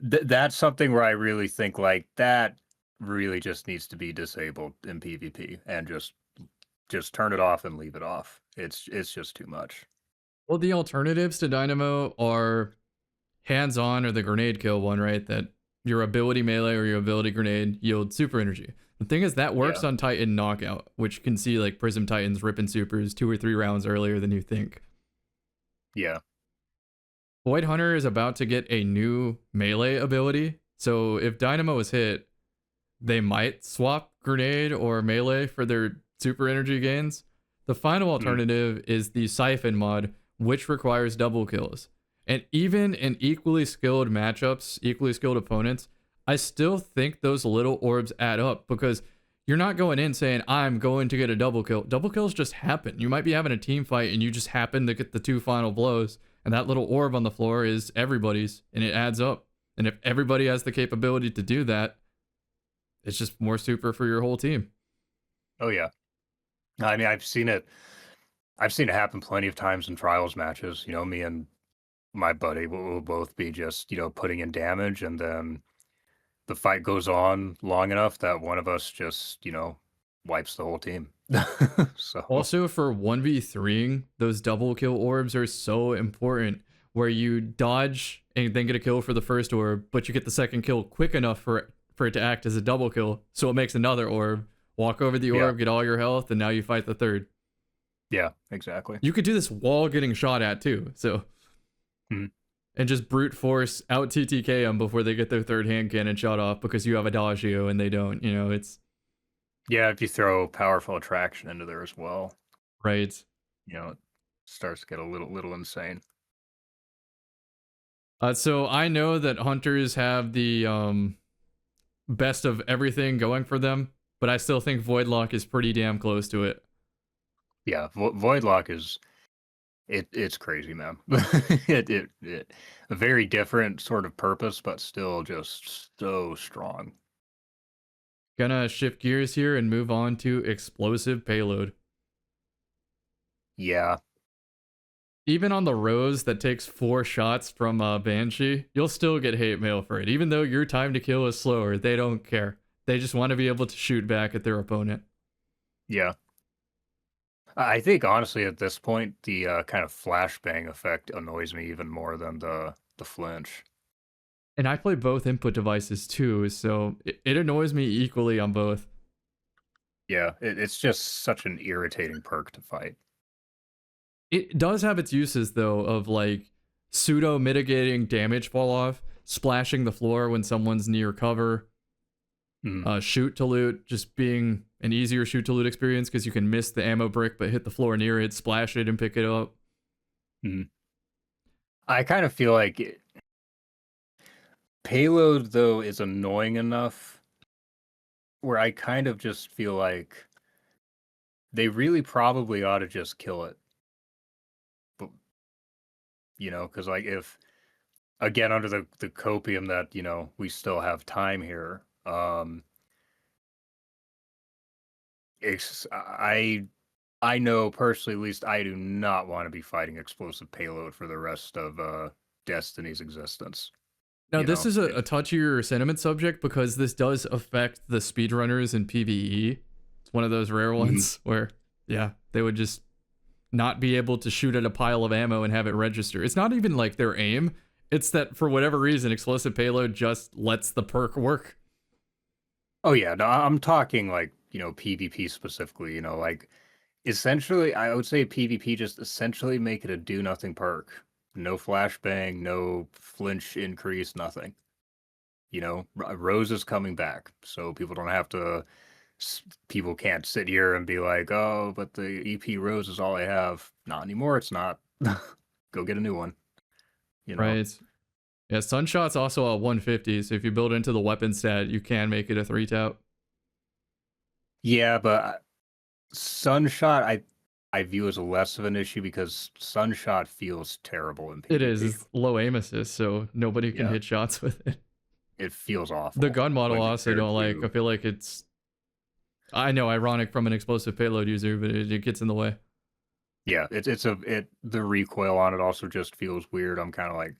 Speaker 2: that's something where I really think like that really just needs to be disabled in PvP and just turn it off and leave it off. It's just too much.
Speaker 1: Well, the alternatives to Dynamo are hands-on or the grenade kill one, right? That your ability melee or your ability grenade yield super energy. The thing is that works on Titan Knockout, which can see like Prism Titans ripping supers 2 or 3 rounds earlier than you think.
Speaker 2: Yeah.
Speaker 1: Void Hunter is about to get a new melee ability, so if Dynamo is hit, they might swap grenade or melee for their super energy gains. The final
Speaker 2: Mm.
Speaker 1: alternative is the Siphon mod, which requires double kills. And even in equally skilled matchups, equally skilled opponents, I still think those little orbs add up because you're not going in saying, I'm going to get a double kill. Double kills just happen. You might be having a team fight and you just happen to get the two final blows, and that little orb on the floor is everybody's, and it adds up. And if everybody has the capability to do that, it's just more super for your whole team.
Speaker 2: Oh yeah. I mean, I've seen it happen plenty of times in trials matches. You know, me and my buddy will both be just, putting in damage, and then the fight goes on long enough that one of us just, wipes the whole team. So,
Speaker 1: Also, for 1v3ing, those double kill orbs are so important where you dodge and then get a kill for the first orb, but you get the second kill quick enough for it to act as a double kill, so it makes another orb. Walk over the
Speaker 2: yeah,
Speaker 1: orb, get all your health, and now you fight the third.
Speaker 2: yeah, exactly.
Speaker 1: You could do this while getting shot at too, so
Speaker 2: Mhm.
Speaker 1: and just brute force out TTK them before they get their third hand cannon shot off because you have Adagio and they don't. It's
Speaker 2: Yeah, if you throw powerful attraction into there as well,
Speaker 1: right.
Speaker 2: it starts to get a little insane.
Speaker 1: So I know that hunters have the best of everything going for them, but I still think Voidlock is pretty damn close to it.
Speaker 2: Yeah, Voidlock is it's crazy, man. It a very different sort of purpose, but still just so strong.
Speaker 1: Gonna shift gears here and move on to explosive payload.
Speaker 2: Yeah,
Speaker 1: Even on the Rose that takes 4 shots from Banshee, you'll still get hate mail for it. Even though your time to kill is slower, they don't care. They just want to be able to shoot back at their opponent.
Speaker 2: yeah. I think honestly at this point the kind of flashbang effect annoys me even more than the flinch.
Speaker 1: And I play both input devices too, so it annoys me equally on both.
Speaker 2: Yeah, it's just such an irritating perk to fight.
Speaker 1: It does have its uses though, of like pseudo mitigating damage fall off, splashing the floor when someone's near cover,
Speaker 2: Mm,
Speaker 1: shoot to loot just being an easier shoot to loot experience because you can miss the ammo brick but hit the floor near it, splash it, and pick it up.
Speaker 2: mm. I kind of feel like payload though is annoying enough where I kind of just feel like they really probably ought to just kill it. But because like if again under the copium that we still have time here, I know personally, at least I do not want to be fighting explosive payload for the rest of Destiny's existence.
Speaker 1: Now
Speaker 2: You
Speaker 1: this
Speaker 2: know,
Speaker 1: is
Speaker 2: it,
Speaker 1: a touchier sentiment subject because this does affect the speedrunners in PvE. It's one of those rare
Speaker 2: Mhm.
Speaker 1: ones where yeah, they would just not be able to shoot at a pile of ammo and have it register. It's not even like their aim. It's that for whatever reason, explosive payload just lets the perk work.
Speaker 2: Oh yeah, no, I'm talking like PvP specifically. Like essentially, I would say PvP just essentially make it a do nothing perk. No flashbang, no flinch increase, nothing. Rose is coming back, so people don't have to. People can't sit here and be like, "Oh, but the EP Rose is all I have." Not anymore. It's not. Go get a new one. You know.
Speaker 1: Right. Yeah, Sunshot's also a 150, so if you build into the weapon stat, you can make it a 3 tap.
Speaker 2: Yeah, but Sunshot, I view as less of an issue because Sunshot feels terrible in
Speaker 1: It is.
Speaker 2: PvP.
Speaker 1: It's low aim assist, so nobody can
Speaker 2: Yeah,
Speaker 1: hit shots with it.
Speaker 2: it feels
Speaker 1: The
Speaker 2: awful
Speaker 1: gun model
Speaker 2: when
Speaker 1: also
Speaker 2: compared
Speaker 1: don't like. I
Speaker 2: to.
Speaker 1: feel like it's, I know, ironic from an explosive payload user, but it gets in the way.
Speaker 2: Yeah, the recoil on it also just feels weird. I'm kind of like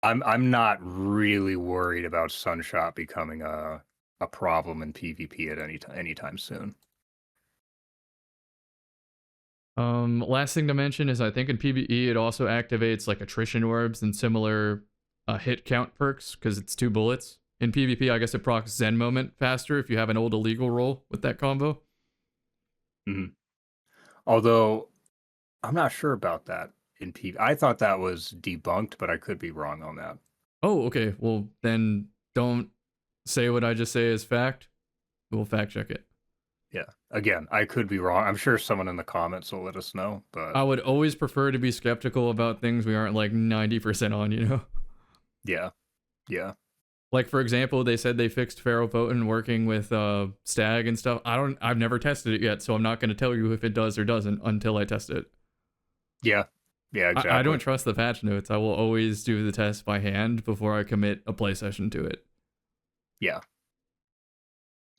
Speaker 2: I'm not really worried about Sunshot becoming a problem in PvP at anytime soon.
Speaker 1: Last thing to mention is I think in PvE it also activates like attrition orbs and similar hit count perks because it's 2 bullets. In PvP, I guess it procs Zen Moment faster if you have an old illegal roll with that combo.
Speaker 2: Mhm. Although I'm not sure about that in PvP. I thought that was debunked, but I could be wrong on that.
Speaker 1: Oh, okay. Well, then don't say what I just say is fact. We'll fact check it.
Speaker 2: Yeah. Again, I could be wrong. I'm sure someone in the comments will let us know, but
Speaker 1: I would always prefer to be skeptical about things we aren't like 90% on, you know?
Speaker 2: yeah. Yeah.
Speaker 1: Like for example, they said they fixed ferropotent working with Stag and stuff. I've never tested it yet, so I'm not going to tell you if it does or doesn't until I test it.
Speaker 2: Yeah. Yeah,
Speaker 1: I don't
Speaker 2: exactly.
Speaker 1: trust the patch notes. I will always do the test by hand before I commit a play session to it.
Speaker 2: Yeah.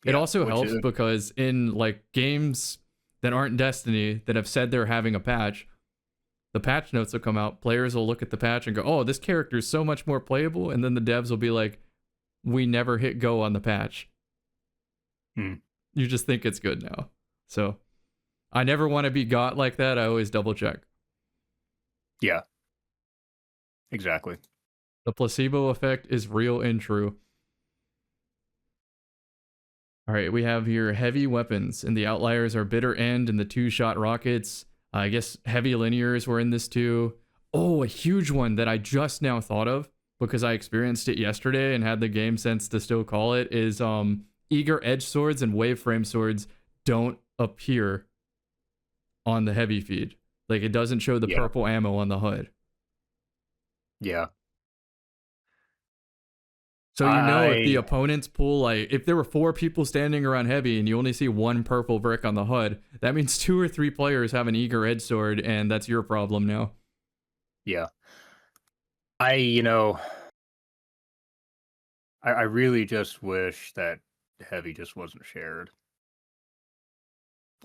Speaker 1: It
Speaker 2: Yeah.
Speaker 1: also
Speaker 2: Which
Speaker 1: helps
Speaker 2: is
Speaker 1: because in like games that aren't Destiny that have said they're having a patch, the patch notes will come out. Players will look at the patch and go, "Oh, this character is so much more playable," and then the devs will be like, "We never hit go on the patch.
Speaker 2: mm,
Speaker 1: You just think it's good now." So I never want to be got like that. I always double check.
Speaker 2: yeah, exactly.
Speaker 1: The placebo effect is real and true. All right, we have here heavy weapons, and the outliers are bitter end and the two-shot rockets. I guess heavy linears were in this too. Oh, a huge one that I just now thought of because I experienced it yesterday and had the game sense to still call it is eager edge swords and wave frame swords don't appear on the heavy feed. Like it doesn't show the
Speaker 2: Yeah.
Speaker 1: purple ammo on the HUD.
Speaker 2: Yeah.
Speaker 1: So you know if the
Speaker 2: I
Speaker 1: opponents pull like if there were four people standing around heavy and you only see one purple brick on the HUD, that means two or three players have an eager edge sword, and that's your problem now.
Speaker 2: yeah. I I really just wish that heavy just wasn't shared,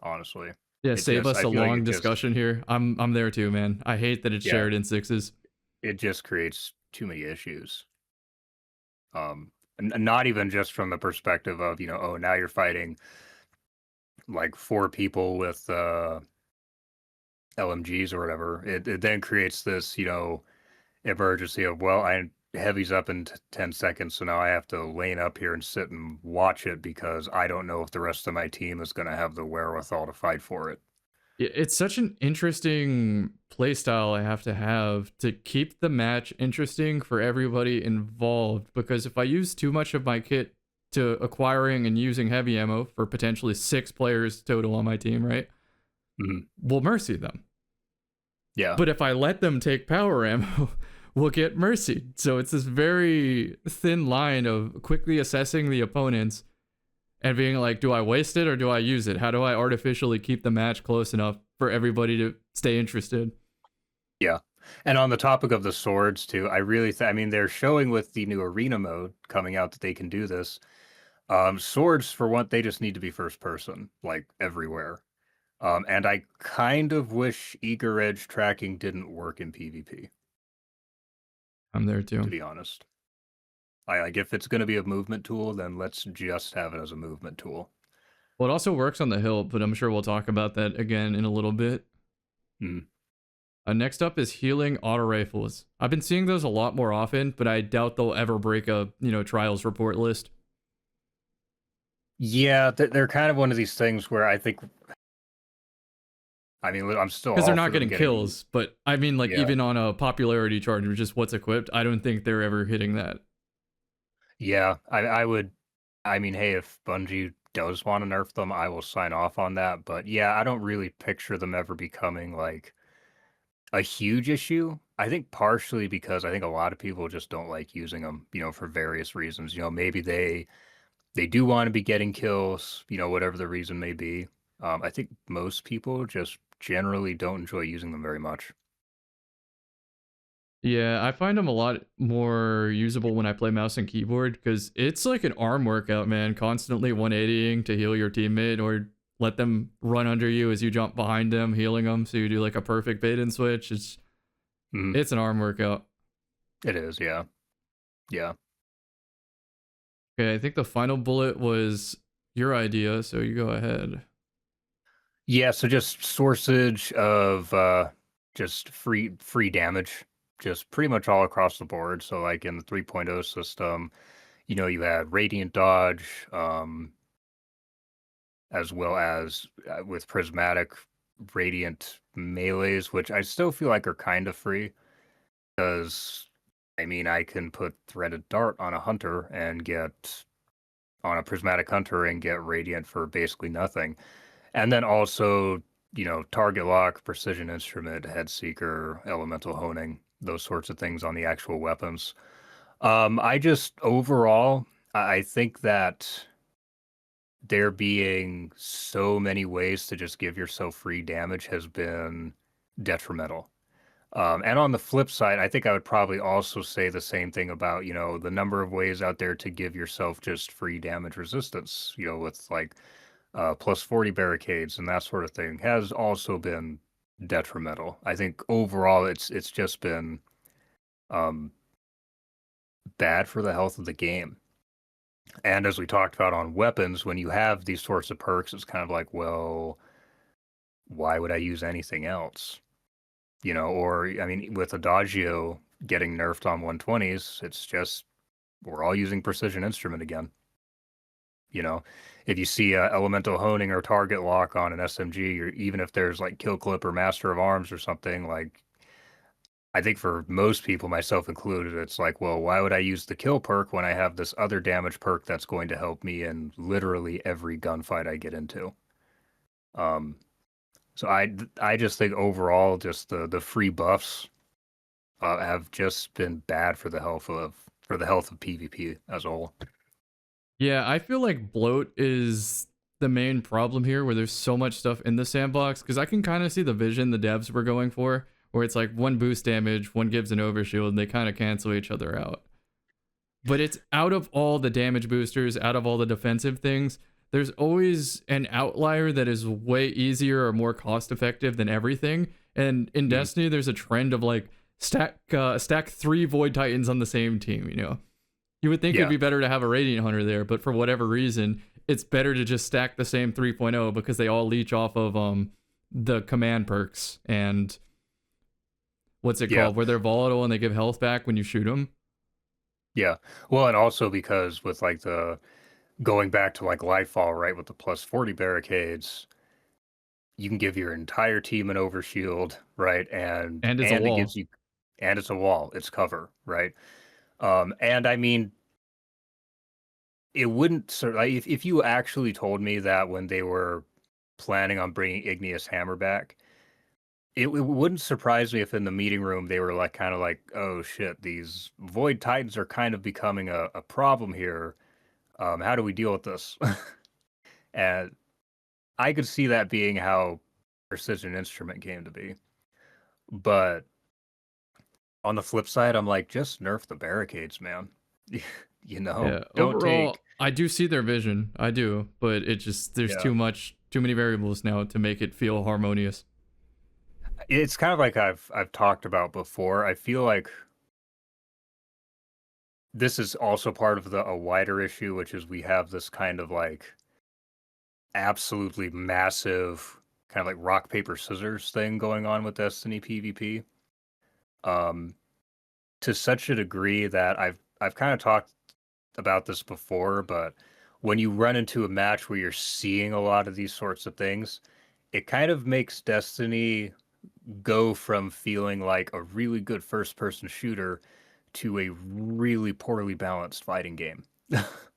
Speaker 2: honestly.
Speaker 1: Yeah,
Speaker 2: It
Speaker 1: save
Speaker 2: just
Speaker 1: us
Speaker 2: I
Speaker 1: a
Speaker 2: feel like
Speaker 1: long discussion here. I'm there too, man. I hate that it's
Speaker 2: yeah,
Speaker 1: shared in sixes.
Speaker 2: it just creates too many issues. Not even just from the perspective of, oh, now you're fighting like four people with LMGs or whatever. It then creates this, emergency of, well, I heavy's up in 10 seconds, so now I have to lane up here and sit and watch it because I don't know if the rest of my team is going to have the wherewithal to fight for it.
Speaker 1: It's such an interesting playstyle I have to keep the match interesting for everybody involved. Because if I use too much of my kit to acquiring and using heavy ammo for potentially six players total on my team, right?
Speaker 2: Mhm.
Speaker 1: We'll mercy them.
Speaker 2: Yeah.
Speaker 1: But if I let them take power ammo, we'll get mercied. So it's this very thin line of quickly assessing the opponents and being like, do I waste it or do I use it? How do I artificially keep the match close enough for everybody to stay interested?
Speaker 2: Yeah. And on the topic of the swords too, I really I mean they're showing with the new arena mode coming out that they can do this. Swords for one, they just need to be first person, like everywhere. And I kind of wish eager edge tracking didn't work in PvP,
Speaker 1: I'm there
Speaker 2: to
Speaker 1: too.
Speaker 2: be honest. I like if it's going to be a movement tool, then let's just have it as a movement tool.
Speaker 1: Well, it also works on the hill, but I'm sure we'll talk about that again in a little bit.
Speaker 2: Mm.
Speaker 1: Next up is healing auto rifles. I've been seeing those a lot more often, but I doubt they'll ever break a trials report list
Speaker 2: Yeah, they're kind of one of these things where I think, I mean, I'm still
Speaker 1: because they're
Speaker 2: all for
Speaker 1: not
Speaker 2: them
Speaker 1: getting
Speaker 2: getting,
Speaker 1: kills. But I mean, like
Speaker 2: yeah,
Speaker 1: even on a popularity chart, which is what's equipped, I don't think they're ever hitting that.
Speaker 2: yeah. I would, I mean, hey, if Bungie does want to nerf them, I will sign off on that. But yeah, I don't really picture them ever becoming like a huge issue. I think partially because I think a lot of people just don't like using them, for various reasons. Maybe they do want to be getting kills, whatever the reason may be. I think most people just generally don't enjoy using them very much.
Speaker 1: Yeah, I find them a lot more usable when I play mouse and keyboard because it's like an arm workout, man. Constantly 180ing to heal your teammate or let them run under you as you jump behind them, healing them. So you do like a perfect bait and switch.
Speaker 2: Mm,
Speaker 1: It's an arm workout.
Speaker 2: it is, yeah. Yeah.
Speaker 1: Okay, I think the final bullet was your idea, so you go ahead.
Speaker 2: Yeah, so just sourcage of just free damage, just pretty much all across the board. So like in the 3.0 system, you had radiant dodge, as well as with prismatic radiant melees, which I still feel like are kind of free because I mean I can put threaded dart on a hunter and get on a prismatic hunter and get radiant for basically nothing. And then also, target lock, precision instrument, head seeker, elemental honing, those sorts of things on the actual weapons. I just overall, I think that there being so many ways to just give yourself free damage has been detrimental. And on the flip side, I think I would probably also say the same thing about, the number of ways out there to give yourself just free damage resistance, with like plus 40 barricades and that sort of thing has also been detrimental. I think overall it's just been um, bad for the health of the game. And as we talked about on weapons, when you have these sorts of perks, it's kind of like, well, why would I use anything else? Or I mean, with Adagio getting nerfed on 120s, it's just we're all using precision instrument again. You know, if you see elemental honing or target lock on an SMG, or even if there's like kill clip or master of arms or something, like I think for most people, myself included, it's like, well, why would I use the kill perk when I have this other damage perk that's going to help me in literally every gunfight I get into? Um, so I just think overall, just the free buffs have just been bad for the health of PvP as a whole.
Speaker 1: Yeah, I feel like bloat is the main problem here where there's so much stuff in the sandbox because I can kind of see the vision the devs were going for where it's like one boost damage, one gives an overshield, and they kind of cancel each other out. But it's out of all the damage boosters, out of all the defensive things, there's always an outlier that is way easier or more cost effective than everything. And in
Speaker 2: Mm.
Speaker 1: Destiny, there's a trend of like stack 3 Void Titans on the same team, you know. You would think it'd
Speaker 2: Yeah,
Speaker 1: be better to have a Radiant Hunter there, but for whatever reason, it's better to just stack the same 3.0 because they all leech off of the command perks and what's it
Speaker 2: yeah,
Speaker 1: called, where they're volatile and they give health back when you shoot them.
Speaker 2: yeah. Well, and also because with like the going back to like Lightfall, right, with the plus 40 barricades, you can give your entire team an overshield, right? And
Speaker 1: And it's a
Speaker 2: and it
Speaker 1: wall.
Speaker 2: gives you and it's a wall, it's cover, right? And I mean, it wouldn't like if you actually told me that when they were planning on bringing Igneous Hammer back, it wouldn't surprise me if in the meeting room they were like kind of like, oh shit, these Void Titans are kind of becoming a problem here. How do we deal with this? And I could see that being how Precision Instrument came to be. But on the flip side, I'm like, just nerf the barricades, man.
Speaker 1: Yeah.
Speaker 2: Don't take.
Speaker 1: Overall, I do see their vision. I do, but it just there's
Speaker 2: Yeah.
Speaker 1: too many variables now to make it feel harmonious.
Speaker 2: It's kind of like I've talked about before. I feel like this is also part of a wider issue, which is we have this kind of like absolutely massive kind of like rock paper scissors thing going on with Destiny PvP. Um, to such a degree that I've kind of talked about this before, but when you run into a match where you're seeing a lot of these sorts of things, it kind of makes Destiny go from feeling like a really good first person shooter to a really poorly balanced fighting game.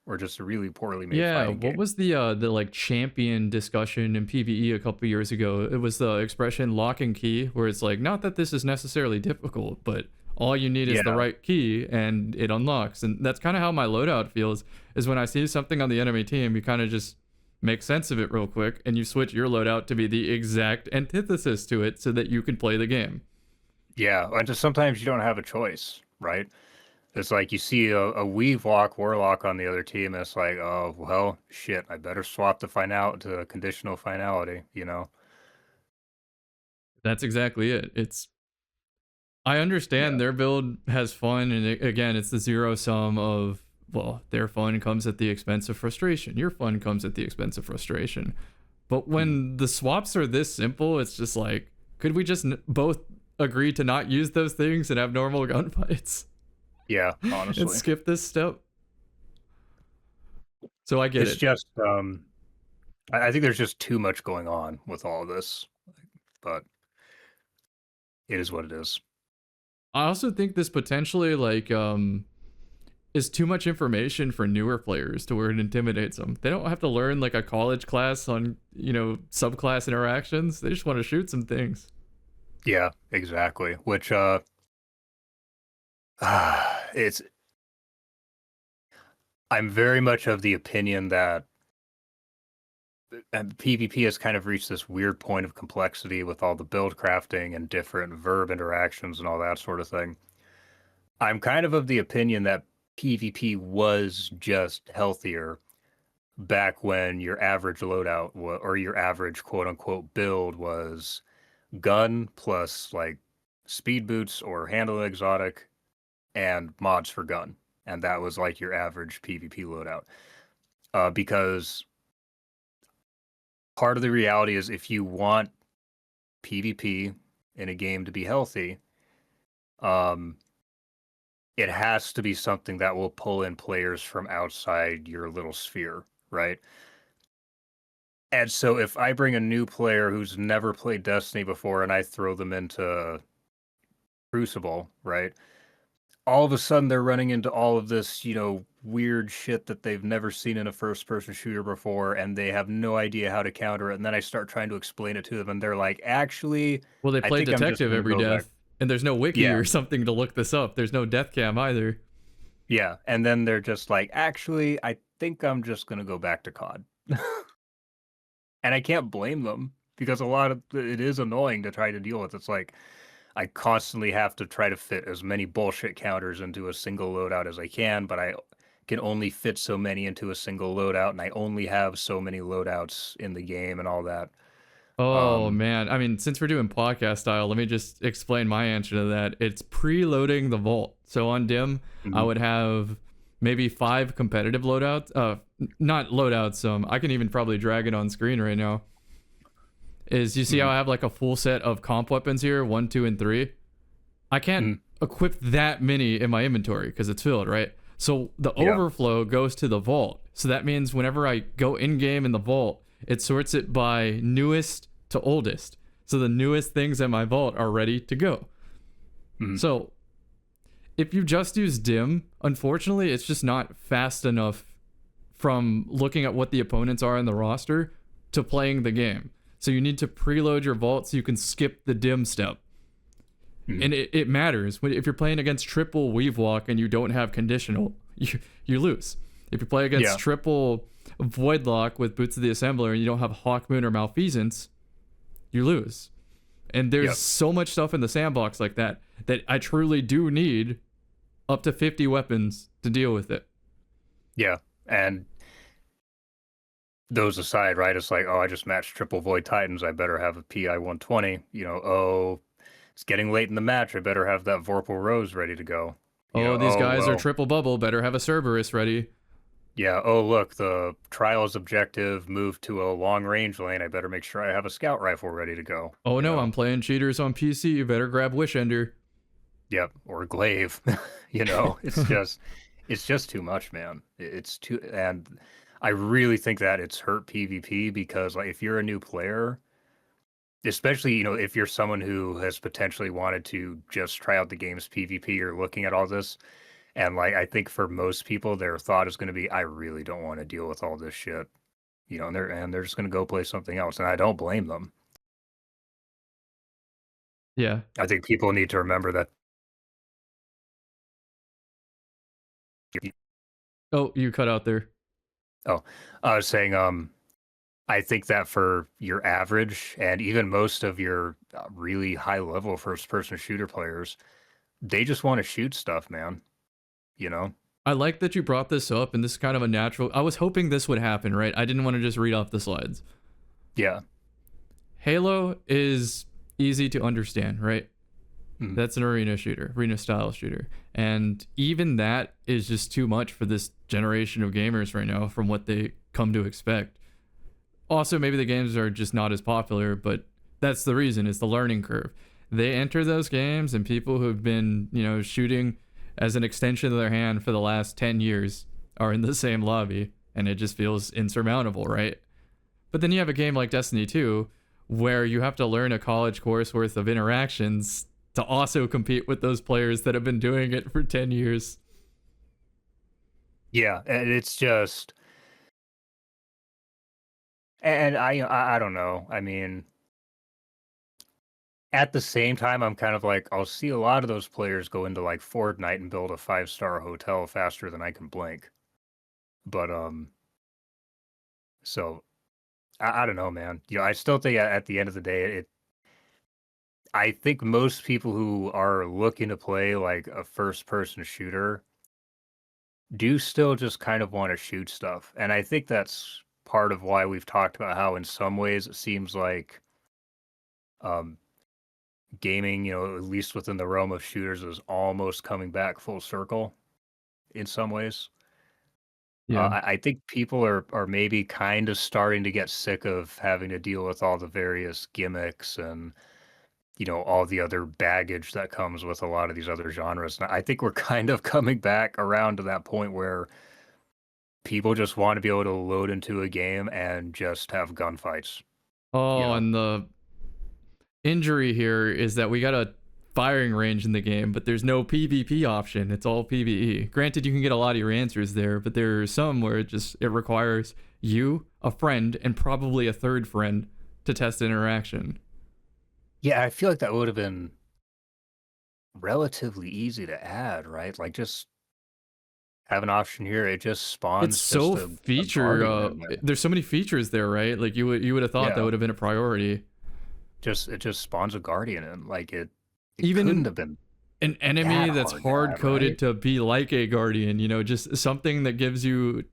Speaker 2: Or just a really poorly made
Speaker 1: Yeah,
Speaker 2: fighting
Speaker 1: what
Speaker 2: game.
Speaker 1: was the like champion discussion in PvE a couple years ago? It was the expression lock and key, where it's like not that this is necessarily difficult, but all you need is the
Speaker 2: Yeah.
Speaker 1: right key and it unlocks. And that's kind of how my loadout feels. Is when I see something on the enemy team, you kind of just make sense of it real quick, and you switch your loadout to be the exact antithesis to it, so that you can play the game.
Speaker 2: Yeah. And just sometimes you don't have a choice, right? It's like you see a weave lock warlock on the other team, and it's like, oh well, shit, I better swap the final to conditional finality.
Speaker 1: That's exactly it. It's I
Speaker 2: Yeah.
Speaker 1: understand their build has fun, and again, it's the zero sum of well, their fun comes at the expense of frustration. Your fun comes at the expense of frustration. But
Speaker 2: Mm.
Speaker 1: when the swaps are this simple, it's just like, could we just both agree to not use those things and have normal gunfights
Speaker 2: Yeah,
Speaker 1: and
Speaker 2: honestly.
Speaker 1: skip this step? So I get
Speaker 2: It's
Speaker 1: it.
Speaker 2: just I think there's just too much going on with all of this, but it is what it is.
Speaker 1: I also think this potentially like is too much information for newer players to where it intimidates them. They don't have to learn like a college class on, subclass interactions. They just want to shoot some things.
Speaker 2: Yeah, exactly. Which it's I'm very much of the opinion that and PvP has kind of reached this weird point of complexity with all the build crafting and different verb interactions and all that sort of thing. I'm kind of the opinion that PvP was just healthier back when your average loadout or your average quote unquote build was gun plus like speed boots or handle exotic and mods for gun. And that was like your average PvP loadout. Because part of the reality is if you want PvP in a game to be healthy, um, it has to be something that will pull in players from outside your little sphere, right? And so if I bring a new player who's never played Destiny before and I throw them into Crucible, right? All of a sudden they're running into all of this, weird shit that they've never seen in a first person shooter before and they have no idea how to counter it. And then I start trying to explain it to them and they're like, actually,
Speaker 1: Well, they
Speaker 2: I
Speaker 1: play
Speaker 2: think I'm just
Speaker 1: detective
Speaker 2: going to
Speaker 1: every
Speaker 2: go back.
Speaker 1: death, and there's no wiki
Speaker 2: Yeah.
Speaker 1: or something to look this up. There's no death cam either.
Speaker 2: Yeah. And then they're just like, actually, I think I'm just going to go back to COD. And I can't blame them because a lot of it is annoying to try to deal with. It's like, I constantly have to try to fit as many bullshit counters into a single loadout as I can, but I can only fit so many into a single loadout, and I only have so many loadouts in the game and all that.
Speaker 1: Oh
Speaker 2: Um,
Speaker 1: man, I mean, since we're doing podcast style, let me just explain my answer to that. It's preloading the vault. So on Dim, I
Speaker 2: mhm,
Speaker 1: would have maybe 5 competitive loadouts. Not loadouts. I can even probably drag it on screen right now. Is you see how
Speaker 2: mhm,
Speaker 1: I have like a full set of comp weapons here, 1, 2, and 3. I can't
Speaker 2: mhm,
Speaker 1: equip that many in my inventory because it's filled, right? So the
Speaker 2: yeah,
Speaker 1: overflow goes to the vault. So that means whenever I go in game in the vault, it sorts it by newest to oldest. So the newest things in my vault are ready to go.
Speaker 2: mhm,
Speaker 1: So if you just use dim, unfortunately, it's just not fast enough from looking at what the opponents are in the roster to playing the game. So you need to preload your vault so you can skip the dim step.
Speaker 2: mhm,
Speaker 1: And it matters. If you're playing against triple weave walk and you don't have conditional, you lose. If you play
Speaker 2: yeah,
Speaker 1: against triple void lock with boots of the assembler and you don't have hawk moon or malfeasance, you lose. And there's
Speaker 2: yep,
Speaker 1: so much stuff in the sandbox like that that I truly do need up to 50 weapons to deal with it.
Speaker 2: yeah. And those aside, right? It's like, oh, I just matched triple void titans. I better have a PI 120. Oh, it's getting late in the match. I better have that Vorpal Rose ready to go.
Speaker 1: Oh, these
Speaker 2: Oh
Speaker 1: guys are
Speaker 2: well,
Speaker 1: triple bubble, better have a Cerberus ready.
Speaker 2: yeah. Oh, look, the trials objective moved to a long range lane. I better make sure I have a scout rifle ready to go.
Speaker 1: Oh no, I'm playing cheaters on PC, you better grab Wish Ender.
Speaker 2: Yep, or glaive. It's just too much, man. It's too, and I really think that it's hurt PvP because like if you're a new player, especially if you're someone who has potentially wanted to just try out the game's PvP or looking at all this, and like I think for most people, their thought is going to be, I really don't want to deal with all this shit, and they're just going to go play something else, and I don't blame them.
Speaker 1: Yeah.
Speaker 2: I think people need to remember that.
Speaker 1: Oh, you cut out there.
Speaker 2: Oh, I was saying, I think that for your average and even most of your really high level first person shooter players, they just want to shoot stuff, man. You know?
Speaker 1: I like that you brought this up, and this is kind of a natural. I was hoping this would happen, right? I didn't want to just read off the slides.
Speaker 2: Yeah.
Speaker 1: Halo is easy to understand, right?
Speaker 2: Mm,
Speaker 1: That's an arena shooter, arena style shooter. And even that is just too much for this generation of gamers right now from what they come to expect. Also, maybe the games are just not as popular, but that's the reason. It's the learning curve. They enter those games, and people who've been, shooting as an extension of their hand for the last 10 years are in the same lobby, and it just feels insurmountable, right? But then you have a game like Destiny 2, where you have to learn a college course worth of interactions to also compete with those players that have been doing it for 10 years.
Speaker 2: Yeah, and it's just, and I don't know. I mean, at the same time, I'm kind of like, I'll see a lot of those players go into like Fortnite and build a 5-star hotel faster than I can blink. But so I don't know, man. I still think at the end of the day, I think most people who are looking to play like a first person shooter do still just kind of want to shoot stuff. And I think that's part of why we've talked about how in some ways it seems like um gaming, at least within the realm of shooters, is almost coming back full circle in some ways.
Speaker 1: Yeah.
Speaker 2: I think people are maybe kind of starting to get sick of having to deal with all the various gimmicks and all the other baggage that comes with a lot of these other genres. And I think we're kind of coming back around to that point where people just want to be able to load into a game and just have gunfights, you
Speaker 1: Oh,
Speaker 2: know?
Speaker 1: and the injury here is that we got a firing range in the game, but there's no PvP option. It's all PvE. Granted, you can get a lot of your answers there, but there are some where it requires you, a friend, and probably a third friend to test interaction.
Speaker 2: Yeah, I feel like that would have been relatively easy to add, right? Like just have an option here. It just
Speaker 1: It's
Speaker 2: spawns just
Speaker 1: so
Speaker 2: a
Speaker 1: feature.
Speaker 2: guardian in there.
Speaker 1: There's so many features there, right? Like you would have thought that
Speaker 2: Yeah,
Speaker 1: would have been a priority.
Speaker 2: just it just spawns a guardian in. Like it couldn't
Speaker 1: Even
Speaker 2: have been
Speaker 1: an enemy
Speaker 2: that
Speaker 1: that's
Speaker 2: hard to
Speaker 1: hard
Speaker 2: add, right?
Speaker 1: coded to be like a guardian, just something that gives you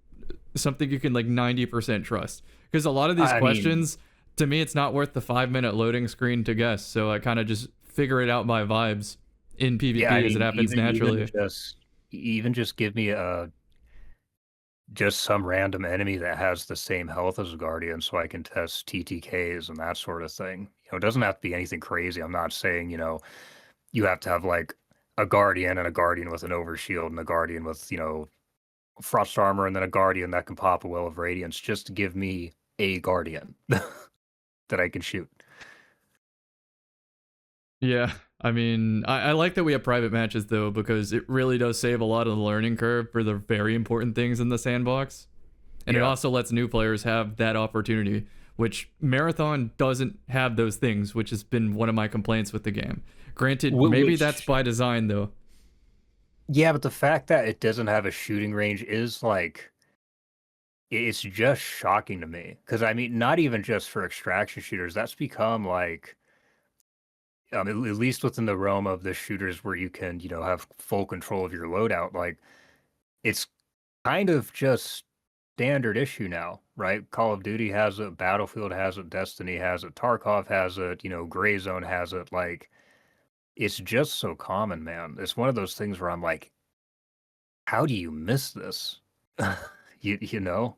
Speaker 1: something you can like 90% trust. Because a lot of these
Speaker 2: I mean,
Speaker 1: questions, to me, it's not worth the 5 minute loading screen to guess. So I kind of just figure it out by vibes in
Speaker 2: yeah, I
Speaker 1: PvP as it
Speaker 2: mean,
Speaker 1: happens
Speaker 2: even
Speaker 1: naturally.
Speaker 2: just give me a just some random enemy that has the same health as a guardian, so I can test TTKs and that sort of thing. It doesn't have to be anything crazy. I'm not saying you have to have like a guardian and a guardian with an overshield and a guardian with frost armor and then a guardian that can pop a well of radiance. Just to give me a guardian that I can shoot.
Speaker 1: Yeah. I mean, I like that we have private matches though, because it really does save a lot of the learning curve for the very important things in the sandbox. And it
Speaker 2: Yeah.
Speaker 1: also lets new players have that opportunity, which Marathon doesn't have those things, which has been one of my complaints with the game. Granted, maybe that's
Speaker 2: Which,
Speaker 1: by design though.
Speaker 2: yeah, but the fact that it doesn't have a shooting range is like, it's just shocking to me. Because I mean, not even just for extraction shooters, that's become like, at least within the realm of the shooters where you can, have full control of your loadout. Like, it's kind of just standard issue now, right? Call of Duty has it, Battlefield has it, Destiny has it, Tarkov has it, Gray Zone has it. Like, it's just so common, man. It's one of those things where I'm like, how do you miss this? You know?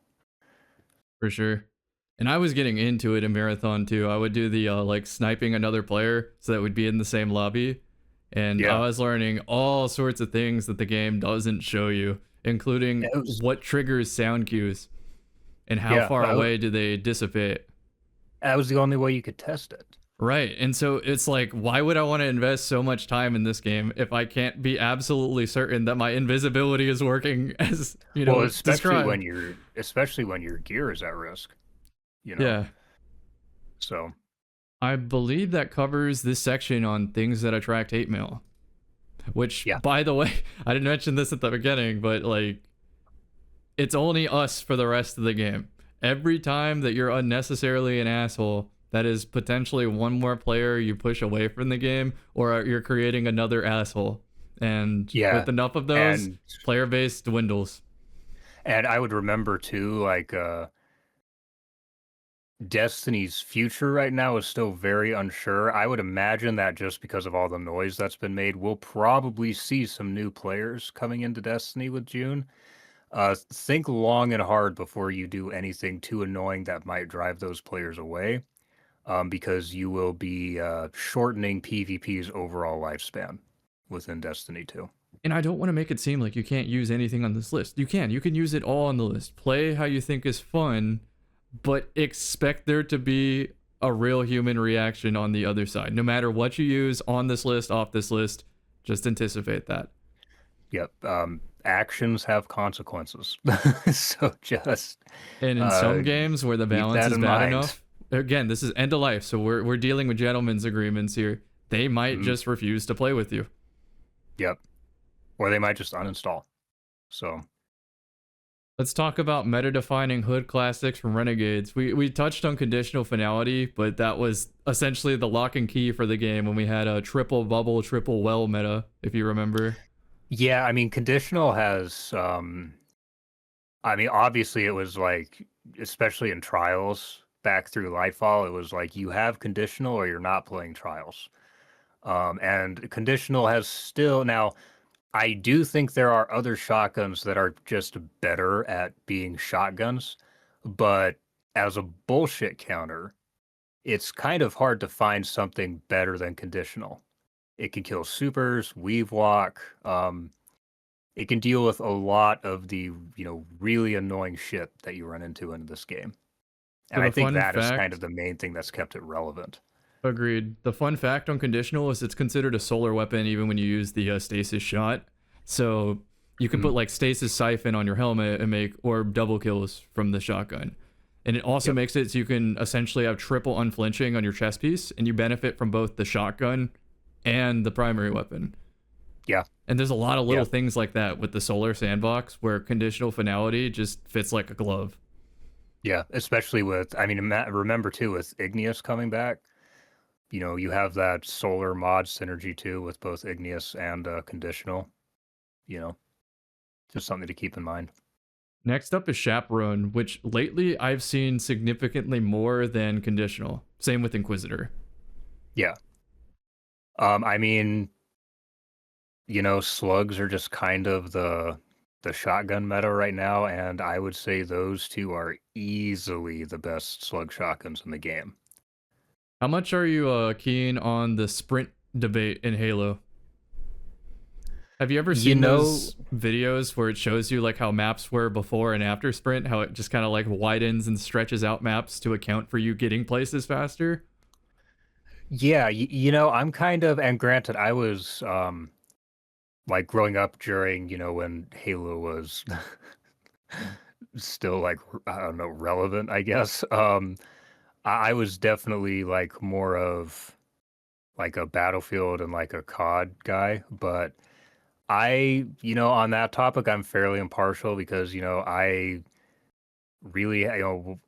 Speaker 1: For sure. And I was getting into it in Marathon too. I would do the like sniping another player so that would be in the same lobby. And I
Speaker 2: Yeah.
Speaker 1: was learning all sorts of things that the game doesn't show you, including
Speaker 2: It was,
Speaker 1: what triggers sound cues and how
Speaker 2: yeah,
Speaker 1: far away do they dissipate.
Speaker 2: that was the only way you could test it.
Speaker 1: Right. And so it's like, why would I want to invest so much time in this game if I can't be absolutely certain that my invisibility is working as,
Speaker 2: Well,
Speaker 1: described?
Speaker 2: especially when your gear is at risk, you know?
Speaker 1: Yeah.
Speaker 2: So,
Speaker 1: I believe that covers this section on things that attract hate mail. Which,
Speaker 2: yeah.
Speaker 1: by the way, I didn't mention this at the beginning, but like, it's only us for the rest of the game. Every time that you're unnecessarily an asshole, that is potentially one more player you push away from the game, or you're creating another asshole. And
Speaker 2: Yeah.
Speaker 1: with enough of those,
Speaker 2: And
Speaker 1: player base dwindles.
Speaker 2: I would remember too, like Destiny's future right now is still very unsure. I would imagine that just because of all the noise that's been made, we'll probably see some new players coming into Destiny with June. Think long and hard before you do anything too annoying that might drive those players away, because you will be shortening PvP's overall lifespan within Destiny 2.
Speaker 1: And I don't want to make it seem like you can't use anything on this list. You can. You can use it all on the list. Play how you think is fun, but expect there to be a real human reaction on the other side. No matter what you use on this list, off this list, just anticipate that.
Speaker 2: Yep. actions have consequences. So just
Speaker 1: And in
Speaker 2: uh,
Speaker 1: some games where the
Speaker 2: keep
Speaker 1: balance
Speaker 2: that
Speaker 1: is
Speaker 2: in
Speaker 1: bad
Speaker 2: mind.
Speaker 1: enough, again, this is end of life, so we're dealing with gentlemen's agreements here. They might
Speaker 2: Mhm.
Speaker 1: just refuse to play with you.
Speaker 2: Yep. Or they might just uninstall. So,
Speaker 1: Let's talk about meta-defining hood classics from Renegades. We touched on conditional finality, but that was essentially the lock and key for the game when we had a triple bubble, triple well meta, if you remember.
Speaker 2: yeah, I mean, conditional has, I mean, obviously it was like, especially in trials back through Lightfall, it was like you have conditional or you're not playing trials. And conditional has still now. I do think there are other shotguns that are just better at being shotguns, but as a bullshit counter, it's kind of hard to find something better than conditional. It can kill supers, weave walk. It can deal with a lot of the, really annoying shit that you run into in this game.
Speaker 1: So
Speaker 2: And I
Speaker 1: the
Speaker 2: think
Speaker 1: fun
Speaker 2: that is kind of
Speaker 1: fact,
Speaker 2: the main thing that's kept it relevant.
Speaker 1: agreed. The fun fact on conditional is it's considered a solar weapon even when you use the stasis shot. So you can
Speaker 2: Mm,
Speaker 1: put like stasis siphon on your helmet and make orb double kills from the shotgun. And it also
Speaker 2: yep.
Speaker 1: makes it so you can essentially have triple unflinching on your chest piece, and you benefit from both the shotgun and the primary weapon.
Speaker 2: Yeah.
Speaker 1: And there's a lot of little
Speaker 2: Yeah.
Speaker 1: things like that with the solar sandbox where conditional finality just fits like a glove.
Speaker 2: Yeah. Especially with, I mean, remember too, with Igneous coming back, you have that solar mod synergy too with both Igneous and conditional, you know, just something to keep in mind.
Speaker 1: Next up is Chaperone, which lately I've seen significantly more than conditional. Same with Inquisitor.
Speaker 2: Yeah. I mean, slugs are just kind of the shotgun meta right now, and I would say those two are easily the best slug shotguns in the game.
Speaker 1: How much are you keen on the sprint debate in Halo? Have you ever
Speaker 2: You
Speaker 1: seen
Speaker 2: know,
Speaker 1: those videos where it shows you like how maps were before and after sprint, how it just kind of like widens and stretches out maps to account for you getting places faster?
Speaker 2: yeah, I'm kind of, and granted, I was like growing up during, when Halo was still like I don't know, relevant, I guess. I was definitely like more of like a Battlefield and like a COD guy, but on that topic, I'm fairly impartial because, I really,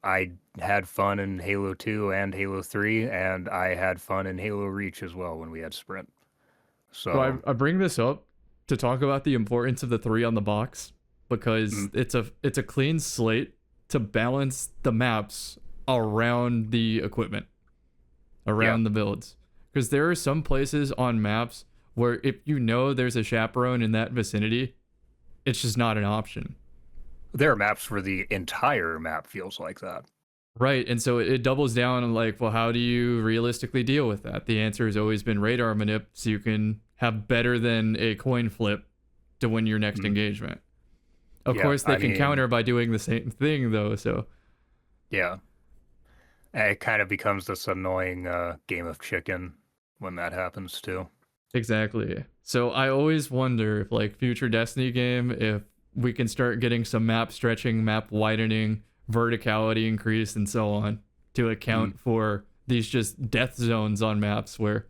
Speaker 2: I had fun in Halo 2 and Halo 3, and I had fun in Halo Reach as well when we had Sprint.
Speaker 1: So
Speaker 2: So,
Speaker 1: I bring this up to talk about the importance of the three on the box because
Speaker 2: mm,
Speaker 1: it's a clean slate to balance the maps around the equipment,
Speaker 2: yeah,
Speaker 1: around the builds. Because there are some places on maps where if you know there's a chaperone in that vicinity, it's just not an option.
Speaker 2: there are maps where the entire map feels like that.
Speaker 1: Right. And so it doubles down on like, well, how do you realistically deal with that? The answer has always been radar manip, so you can have better than a coin flip to win your next
Speaker 2: Mm,
Speaker 1: engagement. Of
Speaker 2: yeah,
Speaker 1: course, they
Speaker 2: I
Speaker 1: can
Speaker 2: mean,
Speaker 1: counter by doing the same thing, though. So,
Speaker 2: yeah, it kind of becomes this annoying game of chicken when that happens too.
Speaker 1: exactly. So, I always wonder if, like, future Destiny game, if we can start getting some map stretching, map widening, verticality increase, and so on to
Speaker 2: Mm.
Speaker 1: account for these just death zones on maps where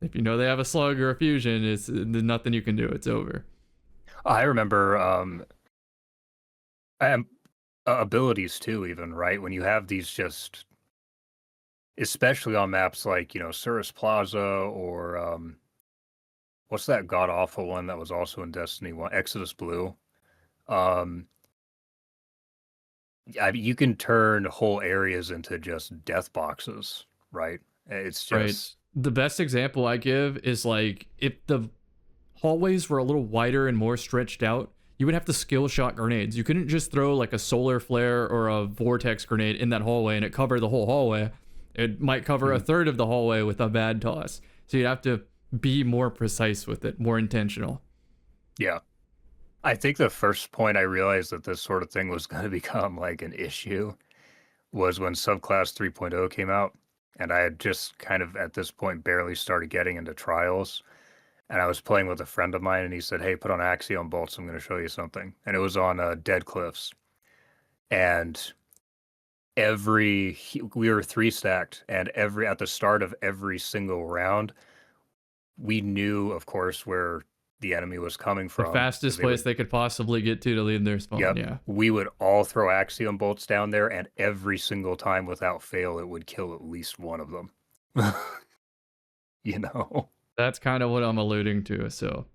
Speaker 1: if you know they have a slug or a fusion, it's there's nothing you can do. It's over.
Speaker 2: I remember um, abilities too, even right when you have these just, especially on maps like Cirrus Plaza or what's that god awful one that was also in Destiny 1, Exodus Blue. Um, you can turn whole areas into just death boxes, right? It's
Speaker 1: Right.
Speaker 2: just
Speaker 1: The best example I give is like if the hallways were a little wider and more stretched out, you would have to skill shot grenades. You couldn't just throw like a solar flare or a vortex grenade in that hallway and it cover the whole hallway. It might cover a
Speaker 2: mm,
Speaker 1: third of the hallway with a bad toss. So you'd have to be more precise with it, more intentional.
Speaker 2: yeah. I think the first point I realized that this sort of thing was going to become like an issue was when Subclass 3.0 came out, and I had just kind of at this point barely started getting into trials. and I was playing with a friend of mine, and he said, "Hey, put on Axiom bolts. I'm going to show you something." And it was on Dead Cliffs, and we were three stacked, and every at the start of every single round, we knew, of course, where the enemy was coming
Speaker 1: The
Speaker 2: from because
Speaker 1: fastest
Speaker 2: they
Speaker 1: place
Speaker 2: would.
Speaker 1: they could possibly get to leave their spawn.
Speaker 2: Yep,
Speaker 1: Yeah.
Speaker 2: we would all throw Axiom bolts down there, and every single time, without fail, it would kill at least one of them. You know?
Speaker 1: That's kind of what I'm alluding to. So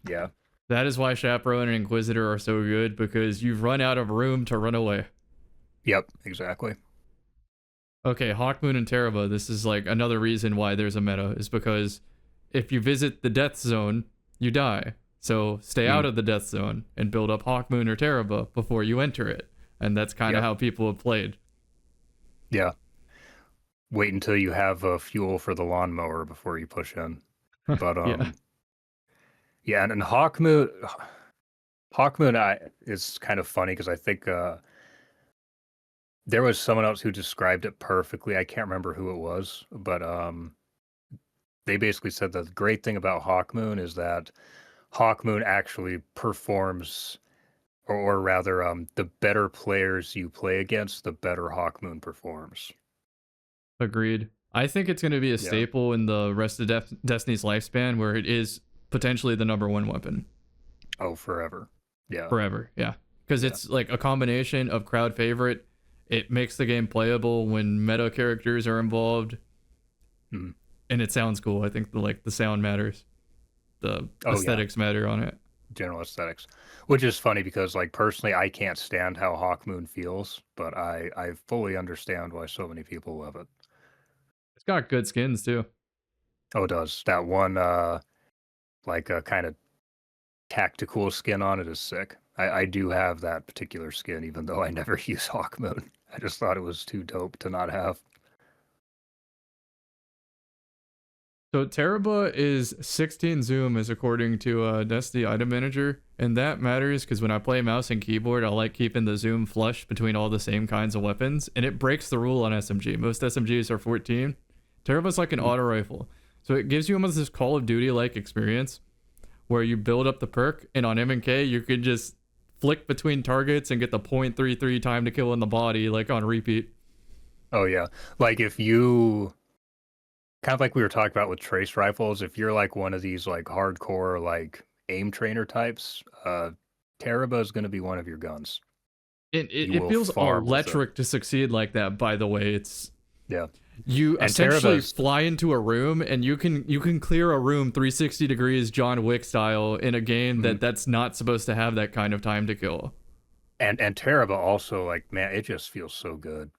Speaker 2: Yeah.
Speaker 1: that is why Chaperone and Inquisitor are so good, because you've run out of room to run away.
Speaker 2: Yep. Exactly.
Speaker 1: Okay, Hawkmoon and Teraba, this is like another reason why there's a meta, is because if you visit the death zone, you die. So stay out
Speaker 2: Mm.
Speaker 1: of the death zone and build up Hawkmoon or Teraba before you enter it. And that's kind of
Speaker 2: Yep.
Speaker 1: how people have played.
Speaker 2: Yeah. Wait until you have fuel for the lawnmower before you push in. But
Speaker 1: Yeah,
Speaker 2: yeah, and Hawkmoon is kind of funny because I think there was someone else who described it perfectly. I can't remember who it was, but they basically said that the great thing about Hawkmoon is that Hawkmoon actually performs, or rather, the better players you play against, the better Hawkmoon performs.
Speaker 1: agreed. I think it's going to be a
Speaker 2: Yeah.
Speaker 1: staple in the rest of Destiny's lifespan, where it is potentially the number one weapon
Speaker 2: Oh, forever. Yeah.
Speaker 1: forever. Yeah. Because
Speaker 2: Yeah.
Speaker 1: it's like a combination of crowd favorite. It makes the game playable when meta characters are involved,
Speaker 2: Mhm.
Speaker 1: and it sounds cool. I think the sound matters, the
Speaker 2: Oh, yeah.
Speaker 1: aesthetics matter on it.
Speaker 2: General aesthetics, which is funny because, like, personally, I can't stand how Hawkmoon feels, but I fully understand why so many people love it.
Speaker 1: It's got good skins too.
Speaker 2: Oh, it does. That one, like a kind of tactical skin on it is sick. I do have that particular skin, even though I never use Hawkmoon. I just thought it was too dope to not have.
Speaker 1: So Teraba is 16 zoom, as according to Destiny Item Manager, and that matters because when I play mouse and keyboard, I like keeping the zoom flush between all the same kinds of weapons, and it breaks the rule on SMG. Most SMGs are 14. Teraba's like an
Speaker 2: Mm.
Speaker 1: auto rifle, so it gives you almost this Call of Duty like experience where you build up the perk, and on M&K you can just flick between targets and get the .33 time to kill in the body like on repeat.
Speaker 2: Oh, yeah. Like, if you kind of like we were talking about with trace rifles, if you're like one of these like hardcore like aim trainer types, Teraba is going to be one of your guns. You
Speaker 1: It
Speaker 2: will
Speaker 1: feels
Speaker 2: farm with it.
Speaker 1: electric to succeed like that. By the way, it's
Speaker 2: Yeah.
Speaker 1: you
Speaker 2: And
Speaker 1: essentially
Speaker 2: Teraba's,
Speaker 1: fly into a room and you can clear a room 360 degrees John Wick style in a game
Speaker 2: mhm.
Speaker 1: that's not supposed to have that kind of time to kill.
Speaker 2: And Teraba also, like, man, it just feels so good.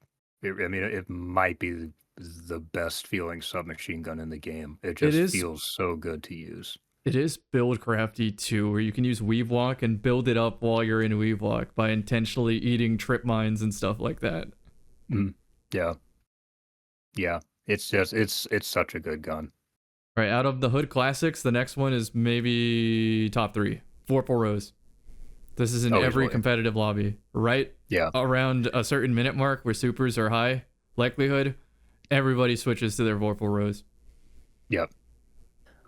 Speaker 2: I mean, it might be the best feeling submachine gun in the game. It
Speaker 1: It
Speaker 2: just
Speaker 1: is
Speaker 2: feels so good to use.
Speaker 1: it is build crafty too, where you can use weave walk and build it up while you're in weave walk by intentionally eating trip mines and stuff like that.
Speaker 2: Mm. Yeah, yeah. It's just it's such a good gun.
Speaker 1: Right, out of the Hood classics, the next one is maybe top 3. Vorpal Rose. This is in
Speaker 2: Oh,
Speaker 1: every
Speaker 2: easily.
Speaker 1: competitive lobby. Right
Speaker 2: Yeah,
Speaker 1: around a certain minute mark where supers are high likelihood, everybody switches to their Vorpal Rose.
Speaker 2: yep.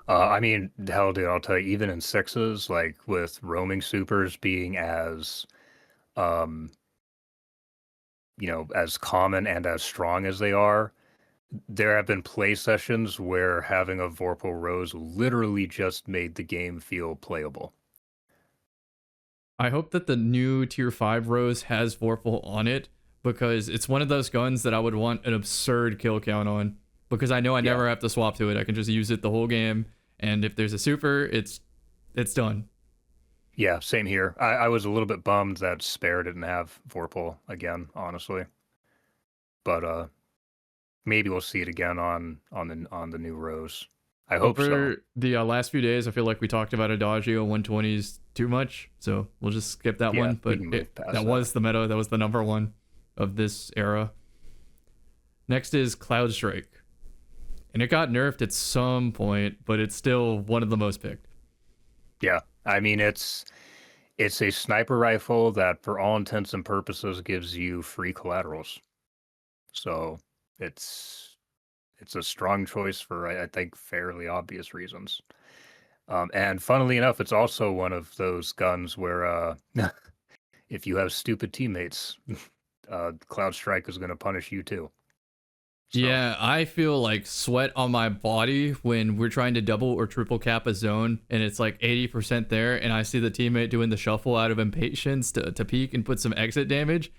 Speaker 2: I mean, hell, dude, I'll tell you, even in sixes, like with roaming supers being as, um, as common and as strong as they are, there have been play sessions where having a Vorpal Rose literally just made the game feel playable.
Speaker 1: I hope that the new tier 5 Rose has Vorpal on it, because it's one of those guns that I would want an absurd kill count on, because I know I
Speaker 2: Yeah.
Speaker 1: never have to swap to it. I can just use it the whole game, and if there's a super, it's done.
Speaker 2: Yeah, same here. I was a little bit bummed that Spare didn't have Vorpal again, honestly. But maybe we'll see it again on the new Rose. I hope so.
Speaker 1: Over the last few days, I feel like we talked about Adagio 120s too much, so we'll just skip that
Speaker 2: Yeah,
Speaker 1: one.
Speaker 2: we
Speaker 1: But
Speaker 2: can move past
Speaker 1: that
Speaker 2: that.
Speaker 1: was the meta. That was the number one of this era. Next is Cloud Strike, and it got nerfed at some point, but it's still one of the most picked.
Speaker 2: Yeah, I mean it's a sniper rifle that, for all intents and purposes, gives you free collaterals. So it's it's a strong choice for I think fairly obvious reasons. And funnily enough, it's also one of those guns where if you have stupid teammates, Cloud Strike is going to punish you too. So,
Speaker 1: Yeah, I feel like sweat on my body when we're trying to double or triple cap a zone and it's like 80% there, and I see the teammate doing the shuffle out of impatience to peek and put some exit damage.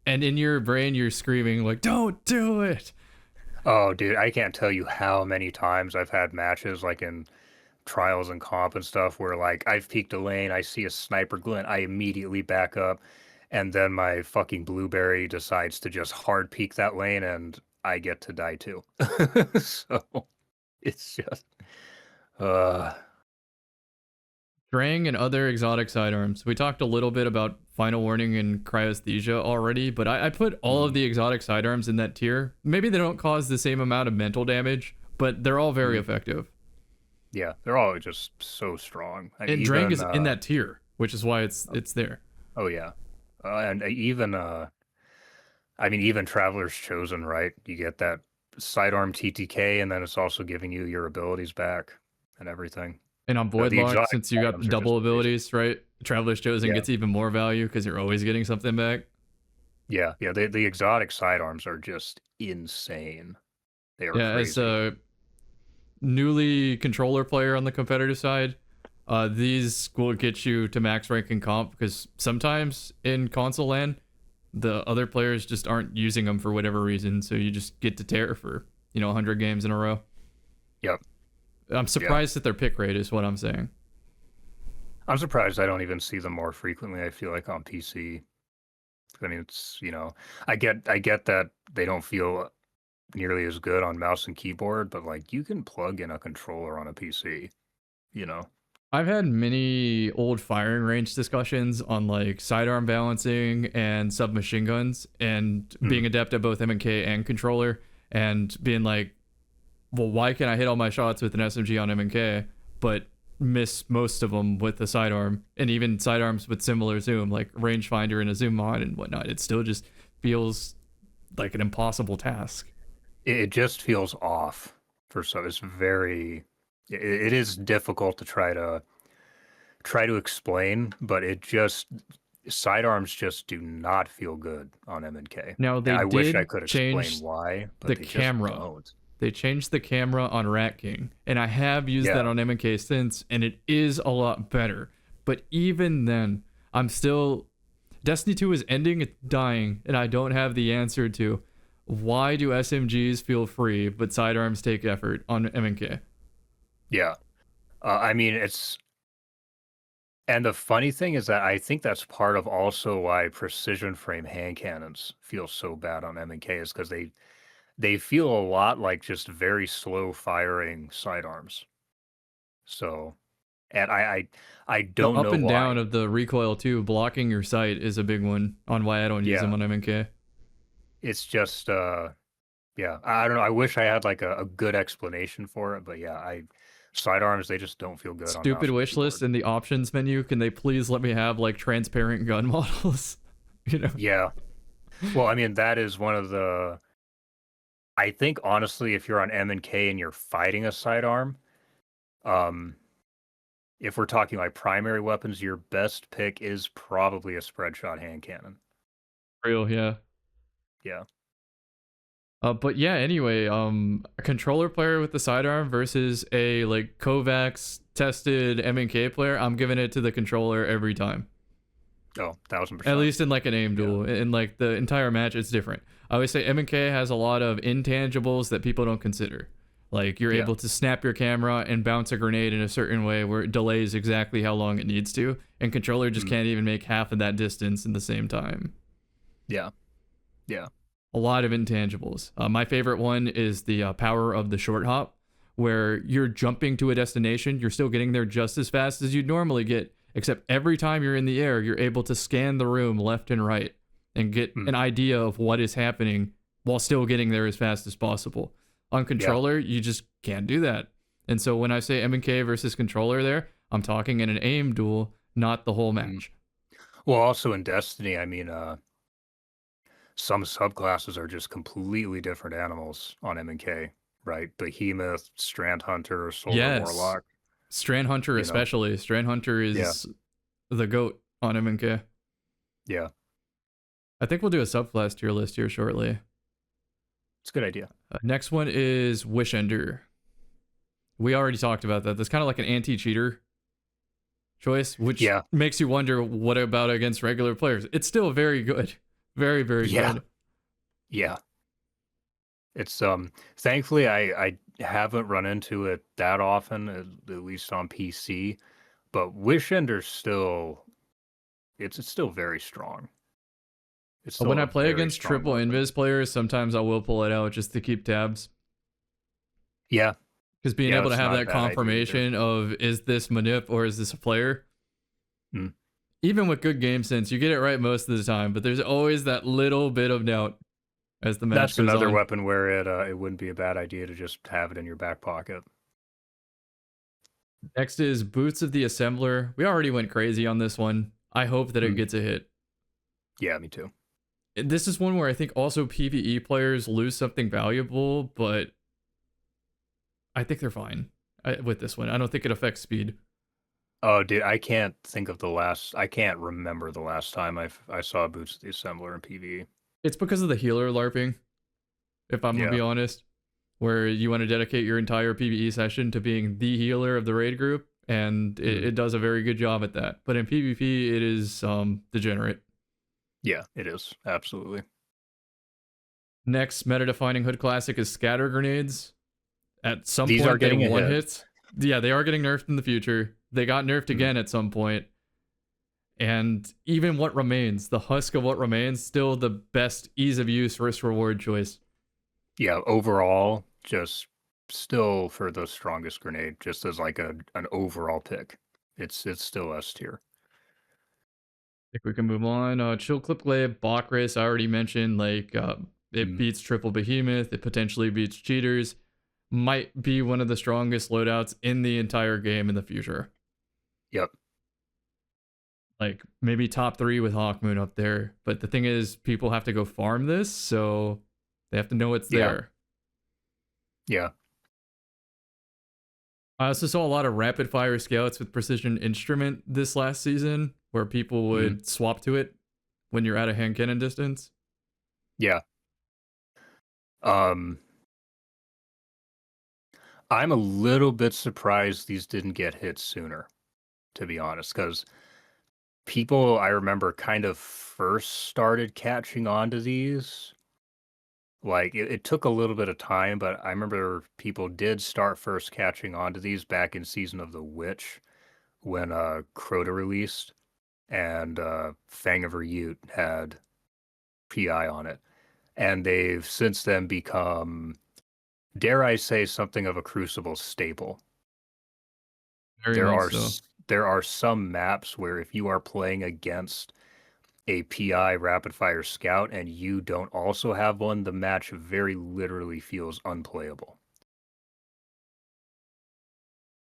Speaker 1: And in your brain, you're screaming, like, don't do it.
Speaker 2: oh, dude, I can't tell you how many times I've had matches like in trials and comp and stuff where like I've peeked a lane, I see a sniper glint, I immediately back up, and then my fucking blueberry decides to just hard peek that lane and I get to die too. So it's just uh
Speaker 1: Drang and other exotic sidearms. We talked a little bit about Final Warning and Cryosthesia already, but I put all of
Speaker 2: mm,
Speaker 1: the exotic sidearms in that tier. Maybe they don't cause the same amount of mental damage, but they're all very
Speaker 2: mm.
Speaker 1: effective.
Speaker 2: Yeah, they're all just so strong. And
Speaker 1: And Drang
Speaker 2: even
Speaker 1: is in that tier, which is why it's there.
Speaker 2: oh yeah. And even I mean even Traveler's Chosen, right? You get that sidearm TTK and then it's also giving you your abilities back and everything.
Speaker 1: And on
Speaker 2: The
Speaker 1: Voidlock,
Speaker 2: exotic
Speaker 1: since you got the
Speaker 2: items are just
Speaker 1: double
Speaker 2: amazing.
Speaker 1: abilities, right? Traveler's Chosen
Speaker 2: Yeah.
Speaker 1: gets even more value because you're always getting something back.
Speaker 2: Yeah, yeah, the exotic sidearms are just insane. They are
Speaker 1: Yeah, as
Speaker 2: crazy.
Speaker 1: a newly controller player on the competitive side, these will get you to max rank in comp because sometimes in console land, the other players just aren't using them for whatever reason. So you just get to tear for, 100 games in a row.
Speaker 2: Yep.
Speaker 1: I'm
Speaker 2: Yeah.
Speaker 1: surprised at their pick rate, is what I'm saying.
Speaker 2: I'm surprised I don't even see them more frequently, I feel like on PC. I mean, it's, I get that they don't feel nearly as good on mouse and keyboard, but like you can plug in a controller on a PC, you know?
Speaker 1: I've had many old firing range discussions on like sidearm balancing and submachine guns and
Speaker 2: Mm,
Speaker 1: being adept at both M&K and controller and being like, well, why can I hit all my shots with an SMG on M&K but miss most of them with the sidearm and even sidearms with similar zoom like rangefinder and a zoom mod and whatnot? It still just feels like an impossible task.
Speaker 2: it just feels off for so it's very it is difficult to try to explain, but it just sidearms just do not feel good on M and K.
Speaker 1: Now
Speaker 2: And
Speaker 1: they
Speaker 2: I wish I
Speaker 1: did
Speaker 2: could explain
Speaker 1: change
Speaker 2: why,
Speaker 1: the
Speaker 2: but they just
Speaker 1: camera.
Speaker 2: don't.
Speaker 1: They changed the camera on Rat King, and I have used that
Speaker 2: Yeah.
Speaker 1: on MK since, and it is a lot better. But even then, I'm still. Destiny 2 is ending, it's dying, and I don't have the answer to why do SMGs feel free but sidearms take effort on MK?
Speaker 2: Yeah. I mean, and the funny thing is that I think that's part of also why precision frame hand cannons feel so bad on M and K is because they feel a lot like just very slow firing sidearms. So, and I
Speaker 1: The
Speaker 2: don't
Speaker 1: up
Speaker 2: know
Speaker 1: and down
Speaker 2: why.
Speaker 1: of the recoil too, blocking your sight is a big one on why I don't use them
Speaker 2: Yeah,
Speaker 1: on MK.
Speaker 2: it's just yeah, I don't know. I wish I had like a good explanation for it, but yeah, I sidearms they just don't feel good on
Speaker 1: Stupid
Speaker 2: mouse and
Speaker 1: wish list
Speaker 2: keyboard.
Speaker 1: in the options menu. Can they please let me have like transparent gun models? you know?
Speaker 2: Yeah. Well, I mean that is one of the I think honestly if you're on M and K and you're fighting a sidearm, um if we're talking like primary weapons, your best pick is probably a spread shot hand cannon.
Speaker 1: Real, yeah.
Speaker 2: Yeah.
Speaker 1: But yeah, anyway, a controller player with the sidearm versus a like Kovacs tested M&K player, I'm giving it to the controller every time.
Speaker 2: Oh,
Speaker 1: At
Speaker 2: 1000%.
Speaker 1: least in like an aim
Speaker 2: Yeah.
Speaker 1: duel. In like the entire match, it's different. I always say M&K has a lot of intangibles that people don't consider. Like you're
Speaker 2: Yeah.
Speaker 1: able to snap your camera and bounce a grenade in a certain way where it delays exactly how long it needs to, and controller just
Speaker 2: Mm.
Speaker 1: can't even make half of that distance in the same time.
Speaker 2: Yeah. Yeah.
Speaker 1: A lot of intangibles. My favorite one is the power of the short hop, where you're jumping to a destination, you're still getting there just as fast as you'd normally get, except every time you're in the air, you're able to scan the room left and right and get
Speaker 2: Mm.
Speaker 1: an idea of what is happening while still getting there as fast as possible. On
Speaker 2: Yeah.
Speaker 1: controller, you just can't do that. And so when I say M&K versus controller there, I'm talking in an aim duel, not the whole
Speaker 2: Mm.
Speaker 1: match.
Speaker 2: Well, also in Destiny, I mean, some subclasses are just completely different animals on M and K, right? Behemoth, Strand Hunter, Solar
Speaker 1: Yes.
Speaker 2: Warlock.
Speaker 1: Strand Hunter
Speaker 2: you know?
Speaker 1: especially. Strand Hunter
Speaker 2: Yeah.
Speaker 1: is the goat on MNK.
Speaker 2: Yeah.
Speaker 1: I think we'll do a subclass tier list here shortly.
Speaker 2: It's a good idea.
Speaker 1: Next one is Wish Ender. We already talked about that. That's kind of like an anti-cheater choice, which
Speaker 2: Yeah.
Speaker 1: makes you wonder what about against regular players. It's still very good. Very, very
Speaker 2: Yeah.
Speaker 1: good.
Speaker 2: Yeah. It's thankfully I haven't run into it that often, at least on PC, but Wish Ender's still it's still very strong. It's
Speaker 1: When
Speaker 2: still
Speaker 1: I
Speaker 2: a
Speaker 1: play
Speaker 2: very
Speaker 1: against
Speaker 2: strong
Speaker 1: triple
Speaker 2: weapon.
Speaker 1: invis players, sometimes I will pull it out just to keep tabs.
Speaker 2: Yeah.
Speaker 1: Because being
Speaker 2: Yeah,
Speaker 1: able to
Speaker 2: that's
Speaker 1: have
Speaker 2: not a
Speaker 1: that
Speaker 2: bad idea either.
Speaker 1: confirmation of is this manip or is this a player?
Speaker 2: Mm.
Speaker 1: Even with good game sense, you get it right most of the time, but there's always that little bit of doubt as the match
Speaker 2: That's
Speaker 1: goes
Speaker 2: another
Speaker 1: on.
Speaker 2: weapon where it wouldn't be a bad idea to just have it in your back pocket.
Speaker 1: Next is Boots of the Assembler. We already went crazy on this one. I hope that it
Speaker 2: Mm.
Speaker 1: gets a hit.
Speaker 2: Yeah, me too.
Speaker 1: This is one where I think also PvE players lose something valuable, but I think they're fine with this one. I don't think it affects speed.
Speaker 2: Oh, dude, I can't remember the last time I saw Boots the Assembler in PvE.
Speaker 1: It's because of the healer LARPing, if I'm gonna
Speaker 2: Yeah.
Speaker 1: be honest, where you want to dedicate your entire PvE session to being the healer of the raid group, and
Speaker 2: Mm.
Speaker 1: it does a very good job at that. But in PvP, it is degenerate.
Speaker 2: Yeah, it is. Absolutely.
Speaker 1: Next meta defining hood classic is scatter grenades. At some
Speaker 2: These are
Speaker 1: point, they
Speaker 2: getting a
Speaker 1: one
Speaker 2: hit.
Speaker 1: hits. Yeah, they are getting nerfed in the future. They got nerfed
Speaker 2: Mm.
Speaker 1: again at some point. And even what remains, the husk of what remains, still the best ease of use risk reward choice.
Speaker 2: Yeah, overall, just still for the strongest grenade, just as like an overall pick. It's still S tier.
Speaker 1: I think we can move on. Chill Clip Glaive, Bach Race, I already mentioned. Like, it
Speaker 2: Mm.
Speaker 1: beats Triple Behemoth. It potentially beats Cheaters. Might be one of the strongest loadouts in the entire game in the future.
Speaker 2: Yep.
Speaker 1: Like, maybe top 3 with Hawkmoon up there. But the thing is, people have to go farm this, so they have to know it's
Speaker 2: Yeah.
Speaker 1: there.
Speaker 2: Yeah.
Speaker 1: I also saw a lot of rapid fire scouts with precision instrument this last season where people
Speaker 2: Mm.
Speaker 1: would swap to it when you're at a hand cannon distance.
Speaker 2: Yeah. Um, I'm a little bit surprised these didn't get hit sooner, to be honest, because people I remember kind of first started catching on to these. Like it took a little bit of time, but I remember people did start first catching on to these back in Season of the Witch when Crota released and Fang of Ryut had PI on it. And they've since then become, dare I say, something of a Crucible staple.
Speaker 1: Very
Speaker 2: There
Speaker 1: much
Speaker 2: are
Speaker 1: so.
Speaker 2: there are some maps where if you are playing against a PI rapid fire scout and you don't also have one, the match very literally feels unplayable.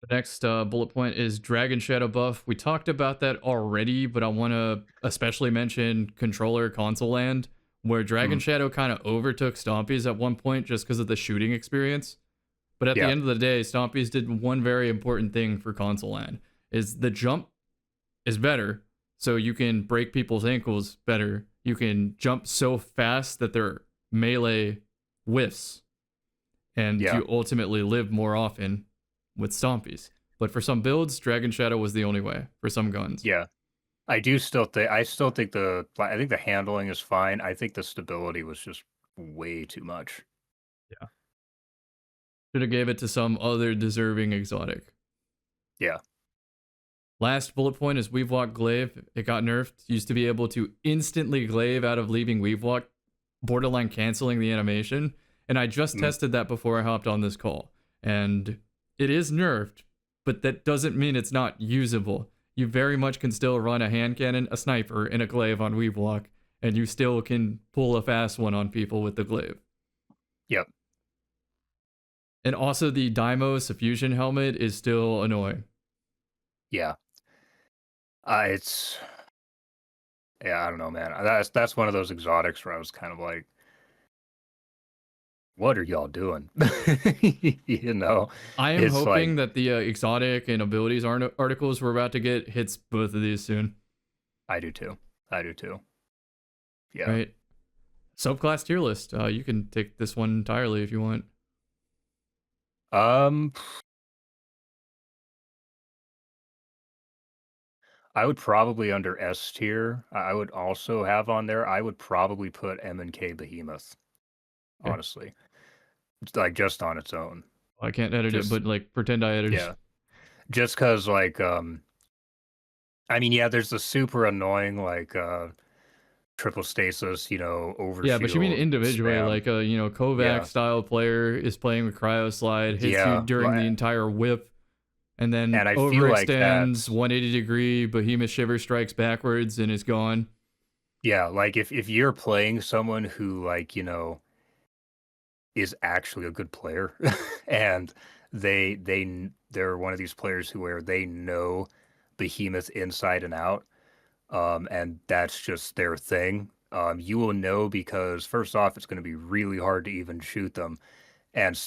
Speaker 1: The next bullet point is Dragon Shadow buff. We talked about that already, but I want to especially mention controller console land, where Dragon
Speaker 2: Mm,
Speaker 1: Shadow kind of overtook Stompies at one point just because of the shooting experience. But at the
Speaker 2: yeah,
Speaker 1: end of the day, Stompies did one very important thing for console land is the jump is better, so you can break people's ankles better. You can jump so fast that their melee whiffs, and
Speaker 2: yeah,
Speaker 1: you ultimately live more often with Stompies. But for some builds, Dragon Shadow was the only way for some guns.
Speaker 2: yeah. I think the handling is fine. I think the stability was just way too much.
Speaker 1: Yeah. Should have gave it to some other deserving exotic.
Speaker 2: Yeah.
Speaker 1: Last bullet point is Weave Walk Glaive. It got nerfed. Used to be able to instantly glaive out of leaving Weave Walk, borderline canceling the animation. And I just
Speaker 2: Mm,
Speaker 1: tested that before I hopped on this call. And it is nerfed, but that doesn't mean it's not usable. You very much can still run a hand cannon, a sniper, and a glaive on Weave Walk, and you still can pull a fast one on people with the glaive.
Speaker 2: yep.
Speaker 1: And also the Daimo Suffusion helmet is still annoying.
Speaker 2: Yeah. It's yeah, I don't know, man. That's one of those exotics where I was kind of like, what are y'all doing? You know,
Speaker 1: I am
Speaker 2: it's like
Speaker 1: hoping that the exotic and abilities articles we're about to get hits both of these soon.
Speaker 2: I do too. I do too. Yeah.
Speaker 1: Right. Subclass tier list. You can take this one entirely if you want.
Speaker 2: Um, I would probably under S tier. I would also have on there. I would probably put M and K Behemoth.
Speaker 1: Okay.
Speaker 2: Honestly, it's like just on its own.
Speaker 1: I can't edit it,
Speaker 2: Just
Speaker 1: but like pretend I edited.
Speaker 2: yeah, just because like I mean yeah, there's the super annoying like triple stasis,
Speaker 1: Yeah, but you mean
Speaker 2: overshield
Speaker 1: individually,
Speaker 2: spam.
Speaker 1: like a Kovac
Speaker 2: Yeah,
Speaker 1: style player is playing with cryo slide, hits you
Speaker 2: yeah,
Speaker 1: during the entire whip, and then
Speaker 2: and I feel like
Speaker 1: overextends
Speaker 2: that's
Speaker 1: 180-degree behemoth shiver strikes backwards and is gone.
Speaker 2: yeah, like if you're playing someone who like is actually a good player and they're one of these players who where they know behemoth inside and out, and that's just their thing. You will know because first off it's going to be really hard to even shoot them, and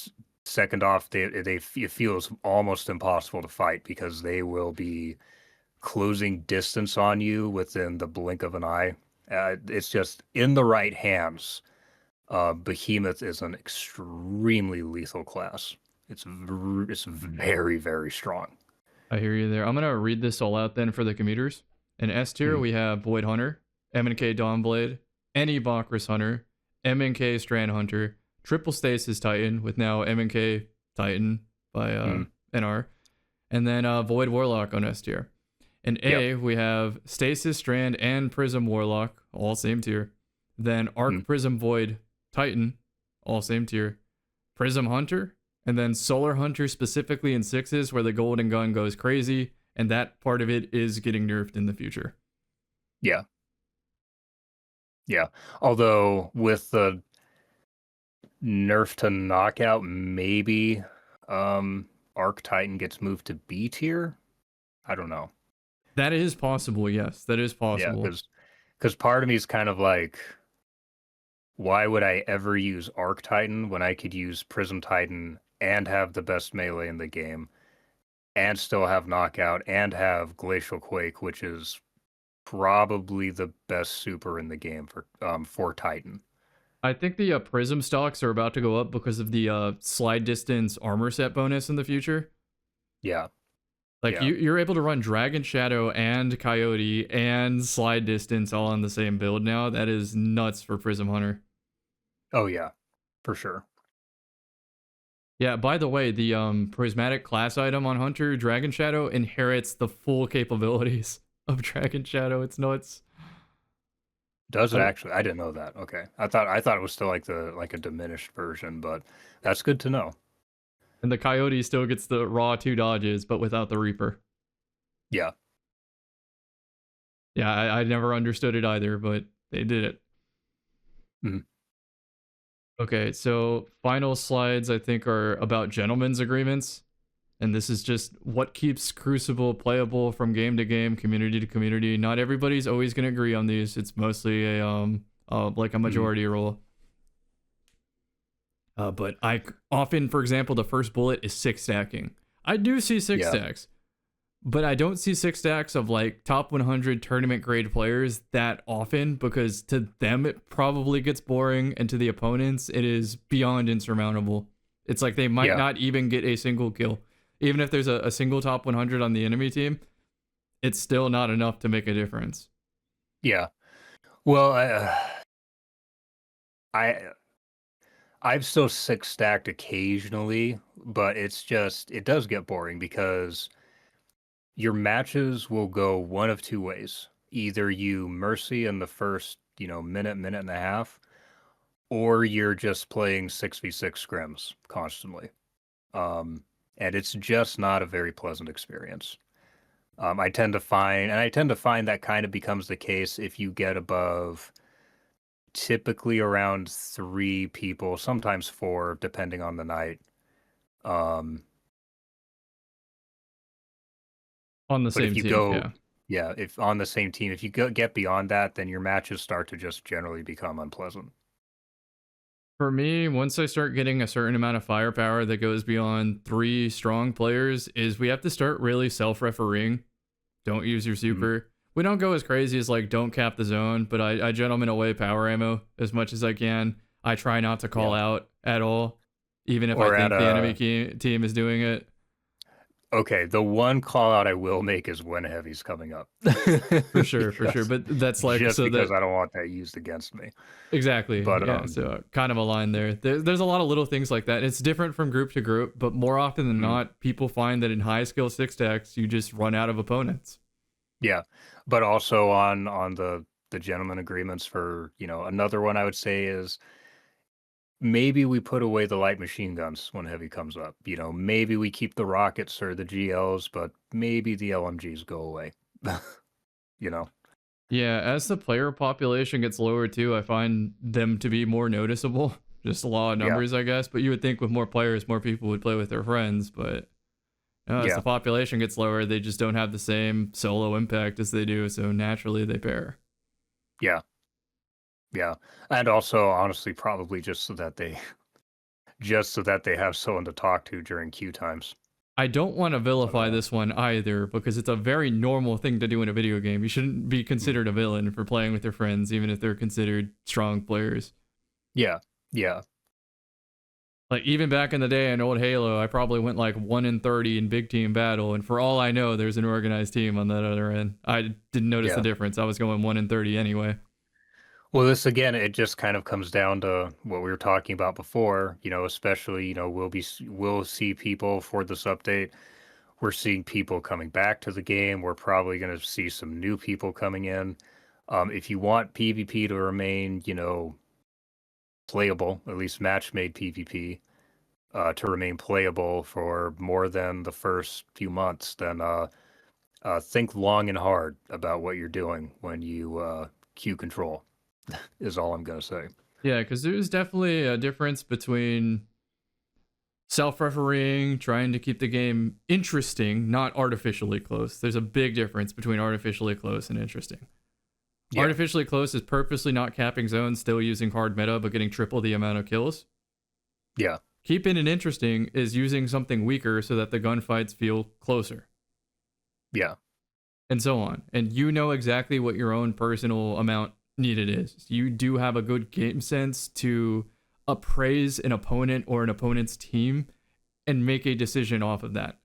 Speaker 2: second off it feels almost impossible to fight because they will be closing distance on you within the blink of an eye. It's just in the right hands. Behemoth is an extremely lethal class. It's very, very strong.
Speaker 1: I hear you there. I'm gonna read this all out then for the commuters. In S tier,
Speaker 2: Mm,
Speaker 1: we have Void Hunter, M&K Dawnblade, any Bakris Hunter, M&K Strand Hunter, Triple Stasis Titan with now M&K Titan by
Speaker 2: mm,
Speaker 1: NR, and then Void Warlock on S tier. In
Speaker 2: yep.
Speaker 1: A, we have Stasis Strand and Prism Warlock, all same tier. Then
Speaker 2: Mm,
Speaker 1: Arc Prism Void Titan, all same tier. Prism Hunter, and then Solar Hunter specifically in sixes where the golden gun goes crazy, and that part of it is getting nerfed in the future.
Speaker 2: yeah, yeah. Although with the nerf to knockout, maybe Arc Titan gets moved to B tier. I don't know.
Speaker 1: That is possible, yes, that is
Speaker 2: Yeah,
Speaker 1: possible.
Speaker 2: because part of me is kind of like, why would I ever use Arc Titan when I could use Prism Titan and have the best melee in the game and still have knockout and have Glacial Quake, which is probably the best super in the game for Titan.
Speaker 1: I think the Prism stocks are about to go up because of the slide distance armor set bonus in the future.
Speaker 2: Yeah,
Speaker 1: Like
Speaker 2: yeah.
Speaker 1: you're able to run Dragon Shadow and Coyote and slide distance all on the same build now. That is nuts for Prism Hunter.
Speaker 2: Oh yeah, for sure.
Speaker 1: Yeah, by the way, the prismatic class item on Hunter, Dragon Shadow, inherits the full capabilities of Dragon Shadow. It's nuts.
Speaker 2: Does it
Speaker 1: Uh,
Speaker 2: actually? I didn't know that. Okay. I thought it was still like a diminished version, but that's good to know.
Speaker 1: and the Coyote still gets the raw two dodges, but without the Reaper.
Speaker 2: Yeah.
Speaker 1: Yeah, I never understood it either, but they did it.
Speaker 2: Mhm.
Speaker 1: Okay, so final slides I think are about gentlemen's agreements. And this is just what keeps Crucible playable from game to game, community to community. Not everybody's always going to agree on these. It's mostly a like a
Speaker 2: Mhm.
Speaker 1: majority rule. But I often, for example, the first bullet is six stacking. I do see six
Speaker 2: Yeah.
Speaker 1: stacks, but I don't see six stacks of like top 100 tournament grade players that often because to them it probably gets boring, and to the opponents it is beyond insurmountable. It's like they might
Speaker 2: Yeah.
Speaker 1: not even get a single kill. Even if there's a single top 100 on the enemy team, it's still not enough to make a difference.
Speaker 2: Yeah. Well, I I've still six stacked occasionally, but it does get boring because your matches will go one of two ways. Either you mercy in the first, minute and a half, or you're just playing 6v6 scrims constantly. Um, and it's just not a very pleasant experience. I tend to find that kind of becomes the case if you get above typically around three people, sometimes four, depending on the night. Um,
Speaker 1: On the
Speaker 2: but
Speaker 1: same
Speaker 2: if you
Speaker 1: team,
Speaker 2: go,
Speaker 1: yeah.
Speaker 2: yeah, if on the same team, if you get beyond that, then your matches start to just generally become unpleasant.
Speaker 1: For me, once I start getting a certain amount of firepower that goes beyond 3 strong players, is we have to start really self-refereeing. Don't use your
Speaker 2: Mhm.
Speaker 1: super. We don't go as crazy as like don't cap the zone, but I gentleman away power ammo as much as I can. I try not to call
Speaker 2: Yeah.
Speaker 1: out at all, even if I
Speaker 2: Or at
Speaker 1: think the enemy
Speaker 2: a
Speaker 1: team is doing it.
Speaker 2: Okay, the one call out I will make is when heavy's coming up.
Speaker 1: For sure, for sure.
Speaker 2: Because
Speaker 1: But that's like
Speaker 2: just
Speaker 1: so
Speaker 2: because
Speaker 1: that
Speaker 2: I don't want that used against me.
Speaker 1: exactly.
Speaker 2: But
Speaker 1: Yeah, so kind of a line there. There's a lot of little things like that. It's different from group to group, but more often than
Speaker 2: mm,
Speaker 1: not, people find that in high skill six stacks, you just run out of opponents.
Speaker 2: yeah. But also on the gentleman agreements for, another one I would say is maybe we put away the light machine guns when heavy comes up. Maybe we keep the rockets or the GLs, but maybe the LMGs go away. you know.
Speaker 1: Yeah, as the player population gets lower too, I find them to be more noticeable. Just a law of
Speaker 2: Yeah.
Speaker 1: numbers, I guess. But you would think with more players, more people would play with their friends. But no, as the
Speaker 2: Yeah.
Speaker 1: population gets lower, they just don't have the same solo impact as they do. So naturally, they pair.
Speaker 2: Yeah. Yeah. And also honestly probably just so that they have someone to talk to during queue times.
Speaker 1: I don't want to
Speaker 2: But
Speaker 1: vilify this one either because it's a very normal thing to do in a video game. You shouldn't be
Speaker 2: mm,
Speaker 1: considered a villain for playing with your friends, even if they're considered strong players.
Speaker 2: yeah. Yeah.
Speaker 1: Like even back in the day in old Halo, I probably went like 1 in 30 in big team battle, and for all I know, there's an organized team on that other end. I didn't notice the
Speaker 2: Yeah.
Speaker 1: difference. I was going 1 in 30 anyway.
Speaker 2: Well, this again, it just kind of comes down to what we were talking about before, especially, we'll see people for this update. We're seeing people coming back to the game. We're probably going to see some new people coming in. If you want PvP to remain, playable, at least match-made PvP, to remain playable for more than the first few months, then think long and hard about what you're doing when you queue control, is all I'm going to say.
Speaker 1: Yeah, because there's definitely a difference between self-refereeing, trying to keep the game interesting, not artificially close. There's a big difference between artificially close and interesting.
Speaker 2: Yeah.
Speaker 1: Artificially close is purposely not capping zones, still using hard meta, but getting triple the amount of kills.
Speaker 2: Yeah.
Speaker 1: Keeping it interesting is using something weaker so that the gunfights feel closer,
Speaker 2: Yeah.
Speaker 1: and so on. And you know exactly what your own personal amount needed is. You do have a good game sense to appraise an opponent or an opponent's team and make a decision off of that.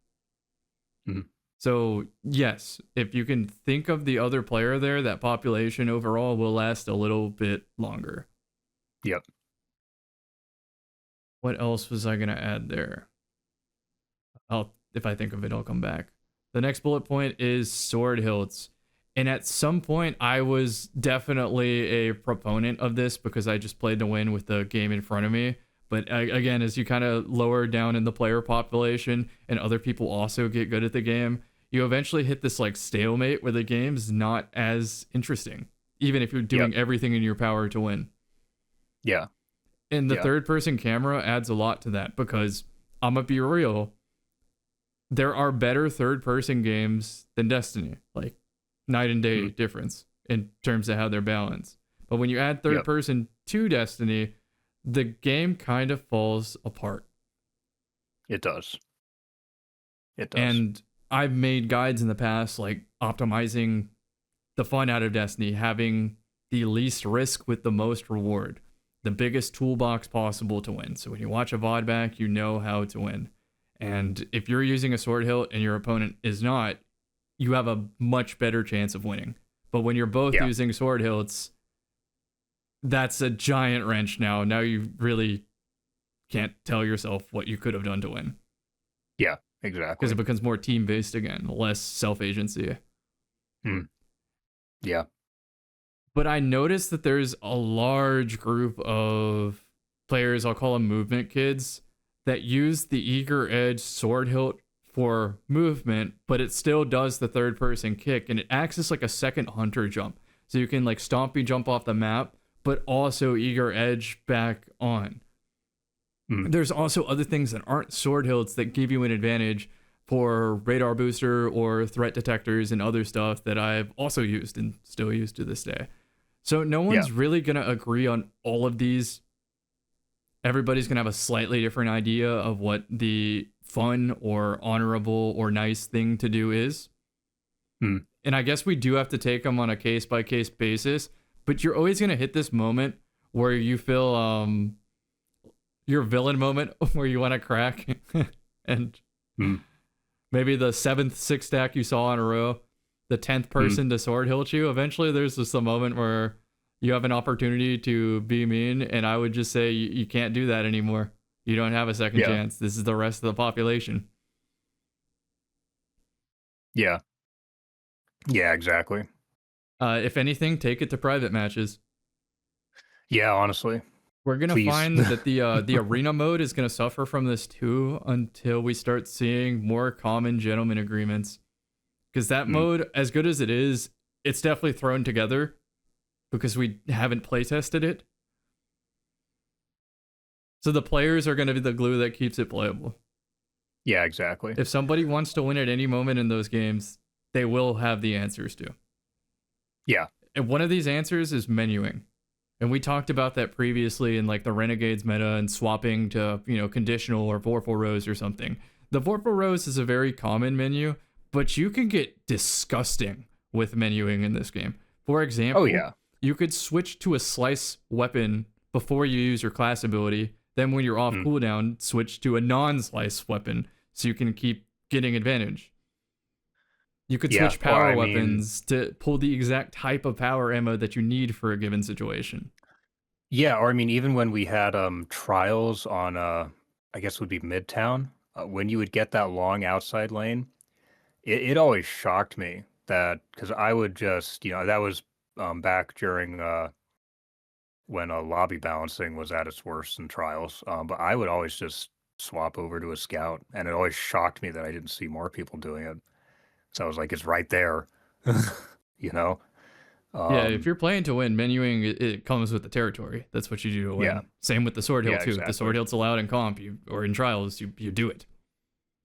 Speaker 2: Mhm.
Speaker 1: So, yes, if you can think of the other player there, that population overall will last a little bit longer.
Speaker 2: Yep.
Speaker 1: What else was I going to add there? If I think of it, I'll come back. The next bullet point is sword hilts. And at some point, I was definitely a proponent of this because I just played to win with the game in front of me. But again, as you kind of lower down in the player population and other people also get good at the game, you eventually hit this like stalemate where the game's not as interesting, even if you're
Speaker 2: Yep.
Speaker 1: doing everything in your power to win.
Speaker 2: Yeah.
Speaker 1: And the
Speaker 2: Yeah.
Speaker 1: third person camera adds a lot to that because I'm going to be real, there are better third person games than Destiny, like night and day
Speaker 2: Mhm.
Speaker 1: difference in terms of how they're balanced. But when you add third
Speaker 2: Yep.
Speaker 1: person to Destiny, the game kind of falls apart.
Speaker 2: It does. It does.
Speaker 1: And I've made guides in the past, like optimizing the fun out of Destiny, having the least risk with the most reward, the biggest toolbox possible to win. So when you watch a VOD back, you know how to win. And if you're using a sword hilt and your opponent is not, you have a much better chance of winning. But when you're both
Speaker 2: Yeah.
Speaker 1: using sword hilts, that's a giant wrench now. Now you really can't tell yourself what you could have done to win
Speaker 2: Yeah.
Speaker 1: because
Speaker 2: Exactly.
Speaker 1: it becomes more team based again, less self agency.
Speaker 2: Mm. Yeah.
Speaker 1: But I noticed that there's a large group of players, I'll call them movement kids, that use the eager edge sword hilt for movement, but it still does the third person kick and it acts as like a second hunter jump. So you can like stompy jump off the map, but also eager edge back on.
Speaker 2: Mm.
Speaker 1: There's also other things that aren't sword hilts that give you an advantage for radar booster or threat detectors and other stuff that I've also used and still use to this day. So no
Speaker 2: Yeah.
Speaker 1: one's really going to agree on all of these Everybody's going to have a slightly different idea of what the fun or honorable or nice thing to do is.
Speaker 2: Hmm.
Speaker 1: And I guess we do have to take them on a case by case basis, but you're always going to hit this moment where you feel your villain moment where you want to crack and
Speaker 2: Hmm.
Speaker 1: maybe the 7th six stack you saw in a row, the 10th
Speaker 2: Hmm.
Speaker 1: person to sword hilt you. Eventually there's just a moment where you have an opportunity to be mean, and I would just say you can't do that anymore. You don't have a second
Speaker 2: Yeah.
Speaker 1: chance. This is the rest of the population.
Speaker 2: Yeah. Yeah, exactly.
Speaker 1: If anything, take it to private matches.
Speaker 2: Yeah, honestly.
Speaker 1: We're gonna
Speaker 2: Please.
Speaker 1: find that the arena mode is gonna suffer from this too until we start seeing more common gentleman agreements. Because that
Speaker 2: Hmm.
Speaker 1: mode, as good as it is, it's definitely thrown together because we haven't playtested it. So the players are gonna be the glue that keeps it playable.
Speaker 2: Yeah, exactly.
Speaker 1: If somebody wants to win at any moment in those games, they will have the answers to.
Speaker 2: Yeah.
Speaker 1: And one of these answers is menuing. And we talked about that previously in like the Renegades meta and swapping to, conditional or Vorpal Rose or something. The Vorpal Rose is a very common menu, but you can get disgusting with menuing in this game. For
Speaker 2: Oh
Speaker 1: example,
Speaker 2: yeah.
Speaker 1: you could switch to a slice weapon before you use your class ability. Then when you're off
Speaker 2: Hmm.
Speaker 1: cooldown, switch to a non-slice weapon so you can keep getting advantage. You could
Speaker 2: Yeah.
Speaker 1: switch
Speaker 2: Or
Speaker 1: power
Speaker 2: I mean,
Speaker 1: weapons to pull the exact type of power ammo that you need for a given situation.
Speaker 2: yeah, or I mean, even when we had trials on I guess would be Midtown, when you would get that long outside lane, it always shocked me that because I would just, that was back during when lobby balancing was at its worst in trials. But I would always just swap over to a scout, and it always shocked me that I didn't see more people doing it. So I was like, it's right there, you know?
Speaker 1: Yeah, if
Speaker 2: Um,
Speaker 1: you're playing to win, menuing it comes with the territory. That's what you do to
Speaker 2: yeah,
Speaker 1: win. Same with the sword hilt
Speaker 2: yeah,
Speaker 1: too. If the sword
Speaker 2: exactly.
Speaker 1: hilt's allowed in comp, or in trials, you do it.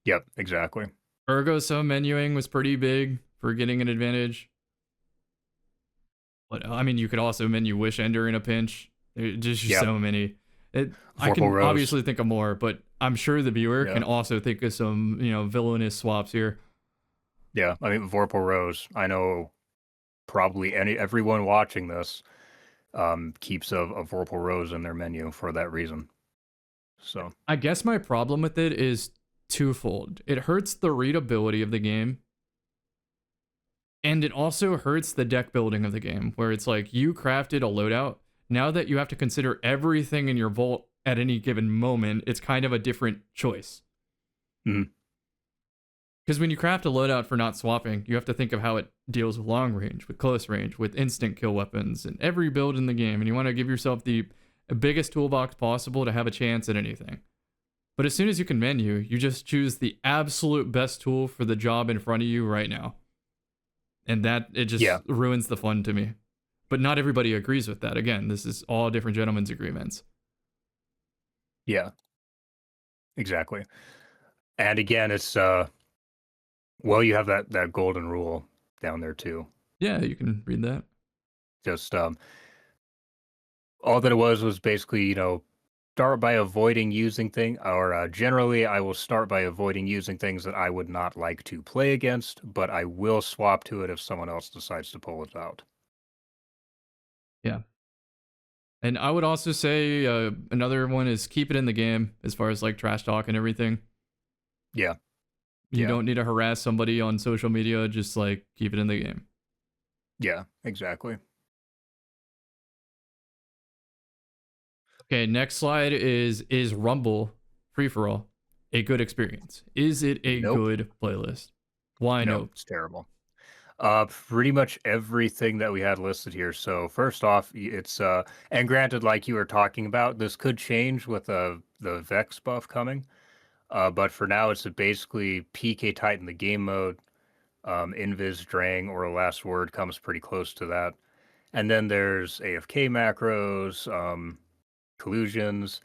Speaker 2: Yep, exactly.
Speaker 1: Ergo, so menuing was pretty big for getting an advantage. But I mean, you could also menu Wish Ender in a pinch. There's just
Speaker 2: Yep.
Speaker 1: so many. I
Speaker 2: Vorpal
Speaker 1: can
Speaker 2: Rose.
Speaker 1: obviously think of more, but I'm sure the viewer
Speaker 2: Yeah.
Speaker 1: can also think of some villainous swaps here.
Speaker 2: Yeah. I mean, Vorpal Rose. I know probably everyone watching this keeps a Vorpal Rose in their menu for that reason. So,
Speaker 1: I guess my problem with it is twofold. It hurts the readability of the game, and it also hurts the deck building of the game, where it's like you crafted a loadout. Now that you have to consider everything in your vault at any given moment, it's kind of a different choice.
Speaker 2: mhm.
Speaker 1: Because when you craft a loadout for not swapping, you have to think of how it deals with long range, with close range, with instant kill weapons, and every build in the game. And you want to give yourself the biggest toolbox possible to have a chance at anything. But as soon as you can menu, you just choose the absolute best tool for the job in front of you right now. And that, it
Speaker 2: Yeah.
Speaker 1: just ruins the fun to me. But not everybody agrees with that. Again, this is all different gentlemen's agreements.
Speaker 2: Yeah. Exactly. And again, it's well, you have that golden rule down there too.
Speaker 1: Yeah, you can read that.
Speaker 2: Just all that it was basically, start by avoiding using or generally I will start by avoiding using things that I would not like to play against, but I will swap to it if someone else decides to pull it out.
Speaker 1: Yeah. And I would also say another one is keep it in the game as far as like trash talk and everything.
Speaker 2: Yeah.
Speaker 1: You
Speaker 2: Yeah.
Speaker 1: don't need to harass somebody on social media, just like keep it in the game.
Speaker 2: Yeah, exactly.
Speaker 1: Okay, next slide is Rumble free for all a good experience? Is it a
Speaker 2: Nope.
Speaker 1: good playlist? Why
Speaker 2: Nope,
Speaker 1: no?
Speaker 2: it's terrible. Pretty much everything that we had listed here. So first off, it's and granted, like you were talking about, this could change with the Vex buff coming. But for now, it's basically PK Titan the game mode, Invis Drang or Last Word comes pretty close to that. And then there's AFK macros, collusions,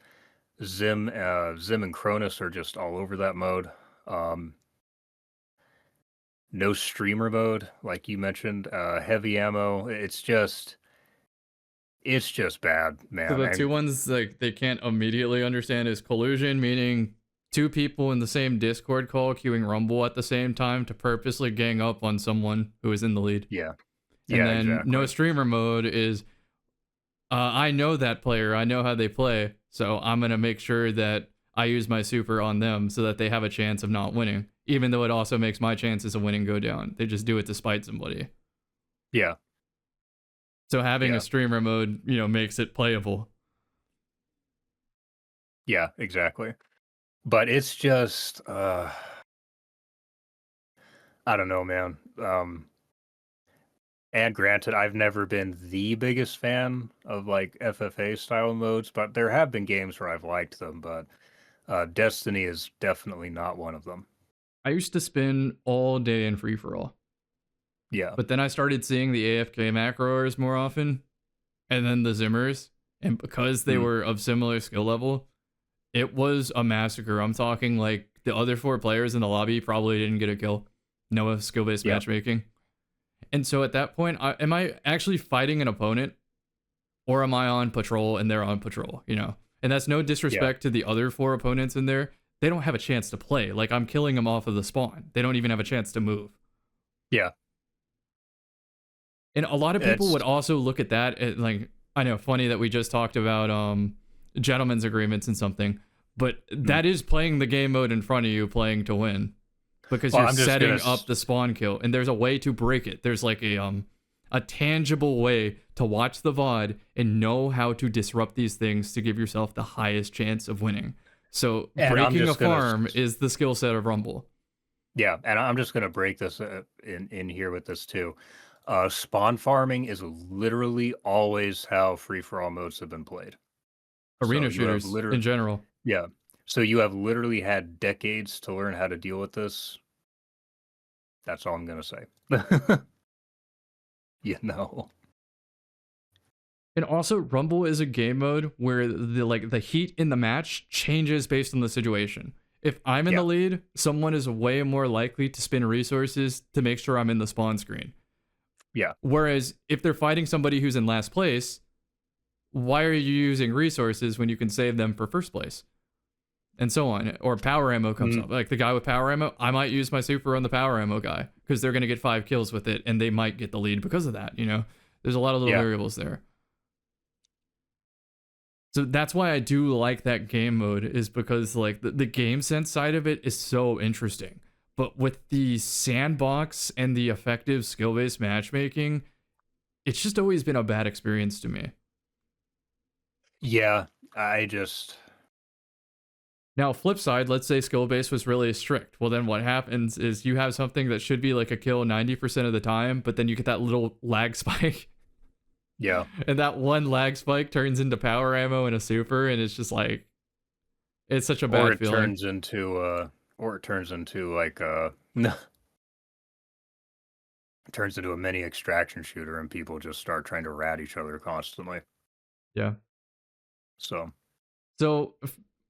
Speaker 2: Zim and Cronus are just all over that mode. Um, no streamer mode, like you mentioned, heavy ammo. It's just bad,
Speaker 1: So
Speaker 2: man.
Speaker 1: the two
Speaker 2: And
Speaker 1: ones like they can't immediately understand is collusion, meaning two people in the same Discord call queuing Rumble at the same time to purposely gang up on someone who is in the lead.
Speaker 2: yeah,
Speaker 1: And
Speaker 2: yeah,
Speaker 1: then no
Speaker 2: exactly.
Speaker 1: streamer mode is I know that player, I know how they play, so I'm gonna make sure that I use my super on them so that they have a chance of not winning, even though it also makes my chances of winning go down. They just do it to spite somebody.
Speaker 2: Yeah,
Speaker 1: So having a
Speaker 2: yeah,
Speaker 1: streamer mode, makes it playable.
Speaker 2: yeah, exactly. But it's just, I don't know, man. And granted, I've never been the biggest fan of like FFA style modes, but there have been games where I've liked them. But Destiny is definitely not one of them.
Speaker 1: I used to spin all day in free for all.
Speaker 2: Yeah.
Speaker 1: But then I started seeing the AFK macros more often, and then the Zimmers. And because they
Speaker 2: Mm,
Speaker 1: were of similar skill level, it was a massacre. I'm talking like the other four players in the lobby probably didn't get a kill. No skill based
Speaker 2: yeah.
Speaker 1: matchmaking. And so at that point, am I actually fighting an opponent or am I on patrol and they're on patrol? And that's no
Speaker 2: Yeah.
Speaker 1: disrespect to the other four opponents in there. They don't have a chance to play. Like I'm killing them off of the spawn. They don't even have a chance to move.
Speaker 2: Yeah.
Speaker 1: And a lot of people
Speaker 2: It's
Speaker 1: would also look at that like I know funny that we just talked about gentlemen's agreements and something, but
Speaker 2: mm.
Speaker 1: that is playing the game mode in front of you playing to win because
Speaker 2: Well,
Speaker 1: you're
Speaker 2: I'm just gonna
Speaker 1: setting up the spawn kill and there's a way to break it. There's like a tangible way to watch the VOD and know how to disrupt these things to give yourself the highest chance of winning. So
Speaker 2: and I'm
Speaker 1: breaking a
Speaker 2: just gonna
Speaker 1: farm is the skill set of Rumble.
Speaker 2: yeah, and I'm just gonna break this in here with this too. Spawn farming is literally always how free for all modes have been played. So
Speaker 1: Arena
Speaker 2: you have
Speaker 1: shooters in
Speaker 2: literally
Speaker 1: general.
Speaker 2: yeah. So you have literally had decades to learn how to deal with this. That's all I'm gonna say. You know.
Speaker 1: And also, Rumble is a game mode where the heat in the match changes based on the situation. If I'm in
Speaker 2: Yeah.
Speaker 1: the lead, someone is way more likely to spend resources to make sure I'm in the spawn screen.
Speaker 2: Yeah.
Speaker 1: Whereas if they're fighting somebody who's in last place, why are you using resources when you can save them for first place? And so on. Or power ammo comes
Speaker 2: Mhm.
Speaker 1: up. Like the guy with power ammo, I might use my super on the power ammo guy because they're going to get 5 kills with it and they might get the lead because of that. There's a lot of little
Speaker 2: Yeah.
Speaker 1: variables there. So that's why I do like that game mode is because like the game sense side of it is so interesting. But with the sandbox and the effective skill-based matchmaking, it's just always been a bad experience to me.
Speaker 2: Yeah. I just
Speaker 1: Now, flip side, let's say skill-based was really strict. Well, then what happens is you have something that should be like a kill 90% of the time, but then you get that little lag spike.
Speaker 2: yeah.
Speaker 1: And that one lag spike turns into power ammo and a super, and it's just like it's such a
Speaker 2: Or
Speaker 1: bad
Speaker 2: it
Speaker 1: feeling.
Speaker 2: turns into like turns into a mini extraction shooter and people just start trying to rat each other constantly.
Speaker 1: Yeah.
Speaker 2: So
Speaker 1: So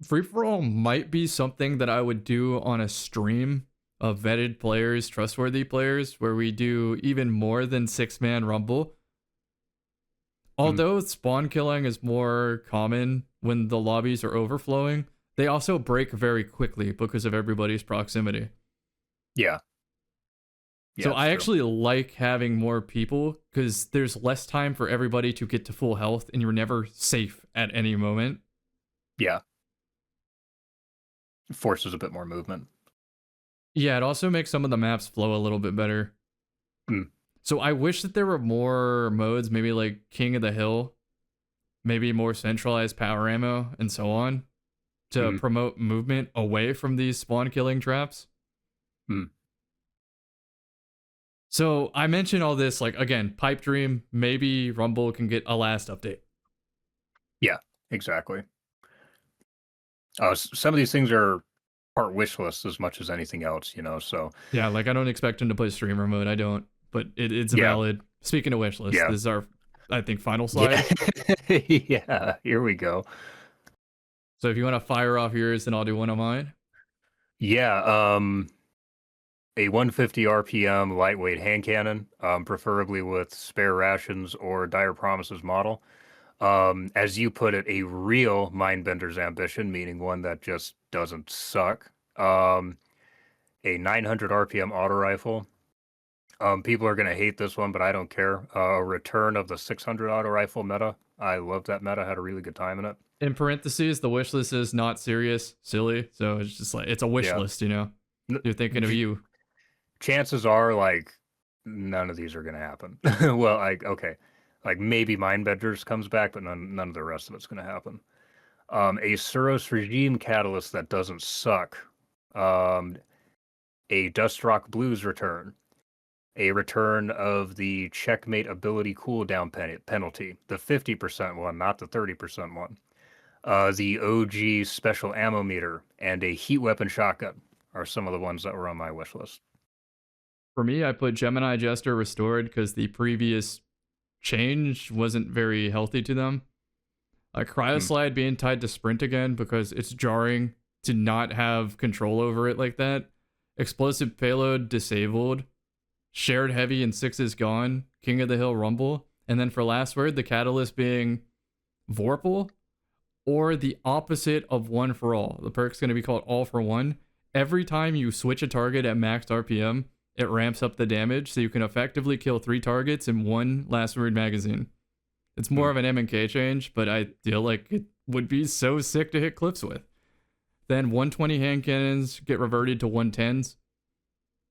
Speaker 1: free for all might be something that I would do on a stream of vetted players, trustworthy players, where we do even more than 6-man rumble.
Speaker 2: mm,
Speaker 1: Although spawn killing is more common when the lobbies are overflowing, they also break very quickly because of everybody's proximity.
Speaker 2: yeah. Yeah,
Speaker 1: So
Speaker 2: it's
Speaker 1: I
Speaker 2: true.
Speaker 1: actually like having more people because there's less time for everybody to get to full health and you're never safe at any moment.
Speaker 2: Yeah. Forces a bit more movement.
Speaker 1: Yeah, it also makes some of the maps flow a little bit better.
Speaker 2: Mm,
Speaker 1: So I wish that there were more modes, maybe like King of the Hill, maybe more centralized power ammo and so on to
Speaker 2: mm,
Speaker 1: promote movement away from these spawn killing traps.
Speaker 2: mm.
Speaker 1: So I mentioned all this, like again, pipe dream, maybe Rumble can get a last update.
Speaker 2: Yeah, exactly. Some of these things are part wish lists as much as anything else, you know. So
Speaker 1: Yeah, like I don't expect him to play streamer mode. I don't, but it's
Speaker 2: yeah,
Speaker 1: valid. Speaking of wish list,
Speaker 2: yeah,
Speaker 1: this is our, I think, final
Speaker 2: yeah,
Speaker 1: slide.
Speaker 2: yeah. Here we go.
Speaker 1: So if you want to fire off yours, then I'll do one of mine.
Speaker 2: Yeah, a 150 RPM lightweight hand cannon, preferably with spare rations or dire promises model. As you put it, a real Mindbender's ambition, meaning one that just doesn't suck. A 900 RPM auto rifle. People are gonna hate this one, but I don't care. A return of the 600 auto rifle meta. I love that meta. Had a really good time in it.
Speaker 1: In parentheses, the wish list is not serious, silly. So it's just like it's a wish
Speaker 2: Yeah.
Speaker 1: list, you know.
Speaker 2: N-
Speaker 1: You're thinking of you.
Speaker 2: Chances are, like, none of these are gonna happen. Well, like, okay, like maybe Mindbenders comes back, but none of the rest of it's gonna happen. A Suros regime catalyst that doesn't suck. Um, a Dustrock Blues return. A return of the checkmate ability cooldown penalty, the 50% one, not the 30% one. The OG special ammo meter and a heat weapon shotgun are some of the ones that were on my wish list.
Speaker 1: For me, I put Gemini Jester restored because the previous change wasn't very healthy to them. A
Speaker 2: Hmm.
Speaker 1: Cryoslide being tied to sprint again because it's jarring to not have control over it like that. Explosive payload disabled. Shared heavy and sixes gone. King of the Hill Rumble. And then for last word, the catalyst being Vorpal or the opposite of one for all. The perk's going to be called all for one. Every time you switch a target at max RPM, it ramps up the damage so you can effectively kill 3 targets in one last word magazine. It's more
Speaker 2: Hmm.
Speaker 1: of an M&K change, but I feel like it would be so sick to hit clips with. Then 120 hand cannons get reverted to 110s.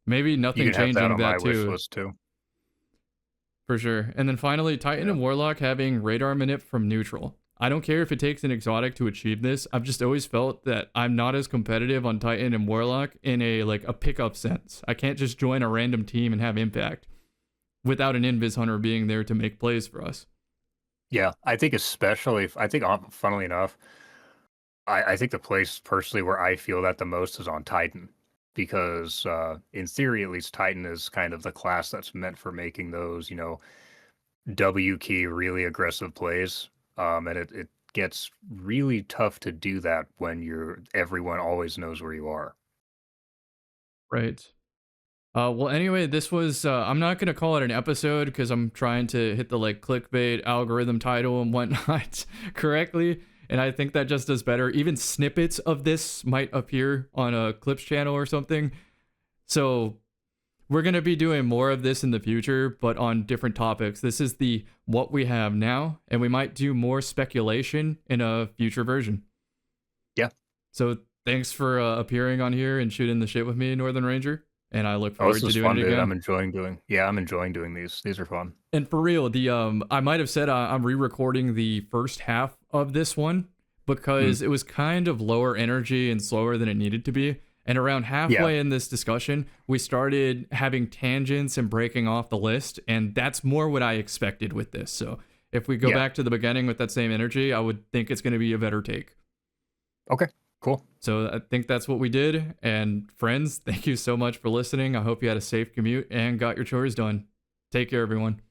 Speaker 1: Maybe
Speaker 2: You
Speaker 1: nothing
Speaker 2: can have that
Speaker 1: changing
Speaker 2: on my
Speaker 1: that
Speaker 2: wish
Speaker 1: too,
Speaker 2: list too.
Speaker 1: for sure. And then finally, Titan
Speaker 2: Yeah.
Speaker 1: and Warlock having radar manip from neutral. I don't care if it takes an exotic to achieve this. I've just always felt that I'm not as competitive on Titan and Warlock in a like a pickup sense. I can't just join a random team and have impact without an Invis Hunter being there to make plays for us.
Speaker 2: Yeah, I think especially, I think, funnily enough, I think the place personally where I feel that the most is on Titan, because in theory, at least, Titan is kind of the class that's meant for making those, W key really aggressive plays. And it gets really tough to do that when everyone always knows where you are.
Speaker 1: Right. Well, anyway, this was. I'm not gonna call it an episode because I'm trying to hit the like clickbait algorithm title and whatnot correctly, and I think that just does better. Even snippets of this might appear on a clips channel or something. So we're gonna be doing more of this in the future, but on different topics. This is the what we have now, and we might do more speculation in a future version.
Speaker 2: Yeah.
Speaker 1: So thanks for appearing on here and shooting the shit with me, Northern Ranger, and I look
Speaker 2: Oh, this
Speaker 1: forward to
Speaker 2: was
Speaker 1: doing
Speaker 2: fun,
Speaker 1: it
Speaker 2: dude.
Speaker 1: again.
Speaker 2: I'm enjoying doing these. These are fun.
Speaker 1: And for real, the I might have said I'm re-recording the first half of this one
Speaker 2: Mm.
Speaker 1: because it was kind of lower energy and slower than it needed to be. And around
Speaker 2: Yeah.
Speaker 1: halfway in this discussion, we started having tangents and breaking off the list, and that's more what I expected with this. So if we go
Speaker 2: Yeah.
Speaker 1: back to the beginning with that same energy, I would think it's going to be a better take.
Speaker 2: Okay. Cool.
Speaker 1: So I think that's what we did. And friends, thank you so much for listening. I hope you had a safe commute and got your chores done. Take care, everyone.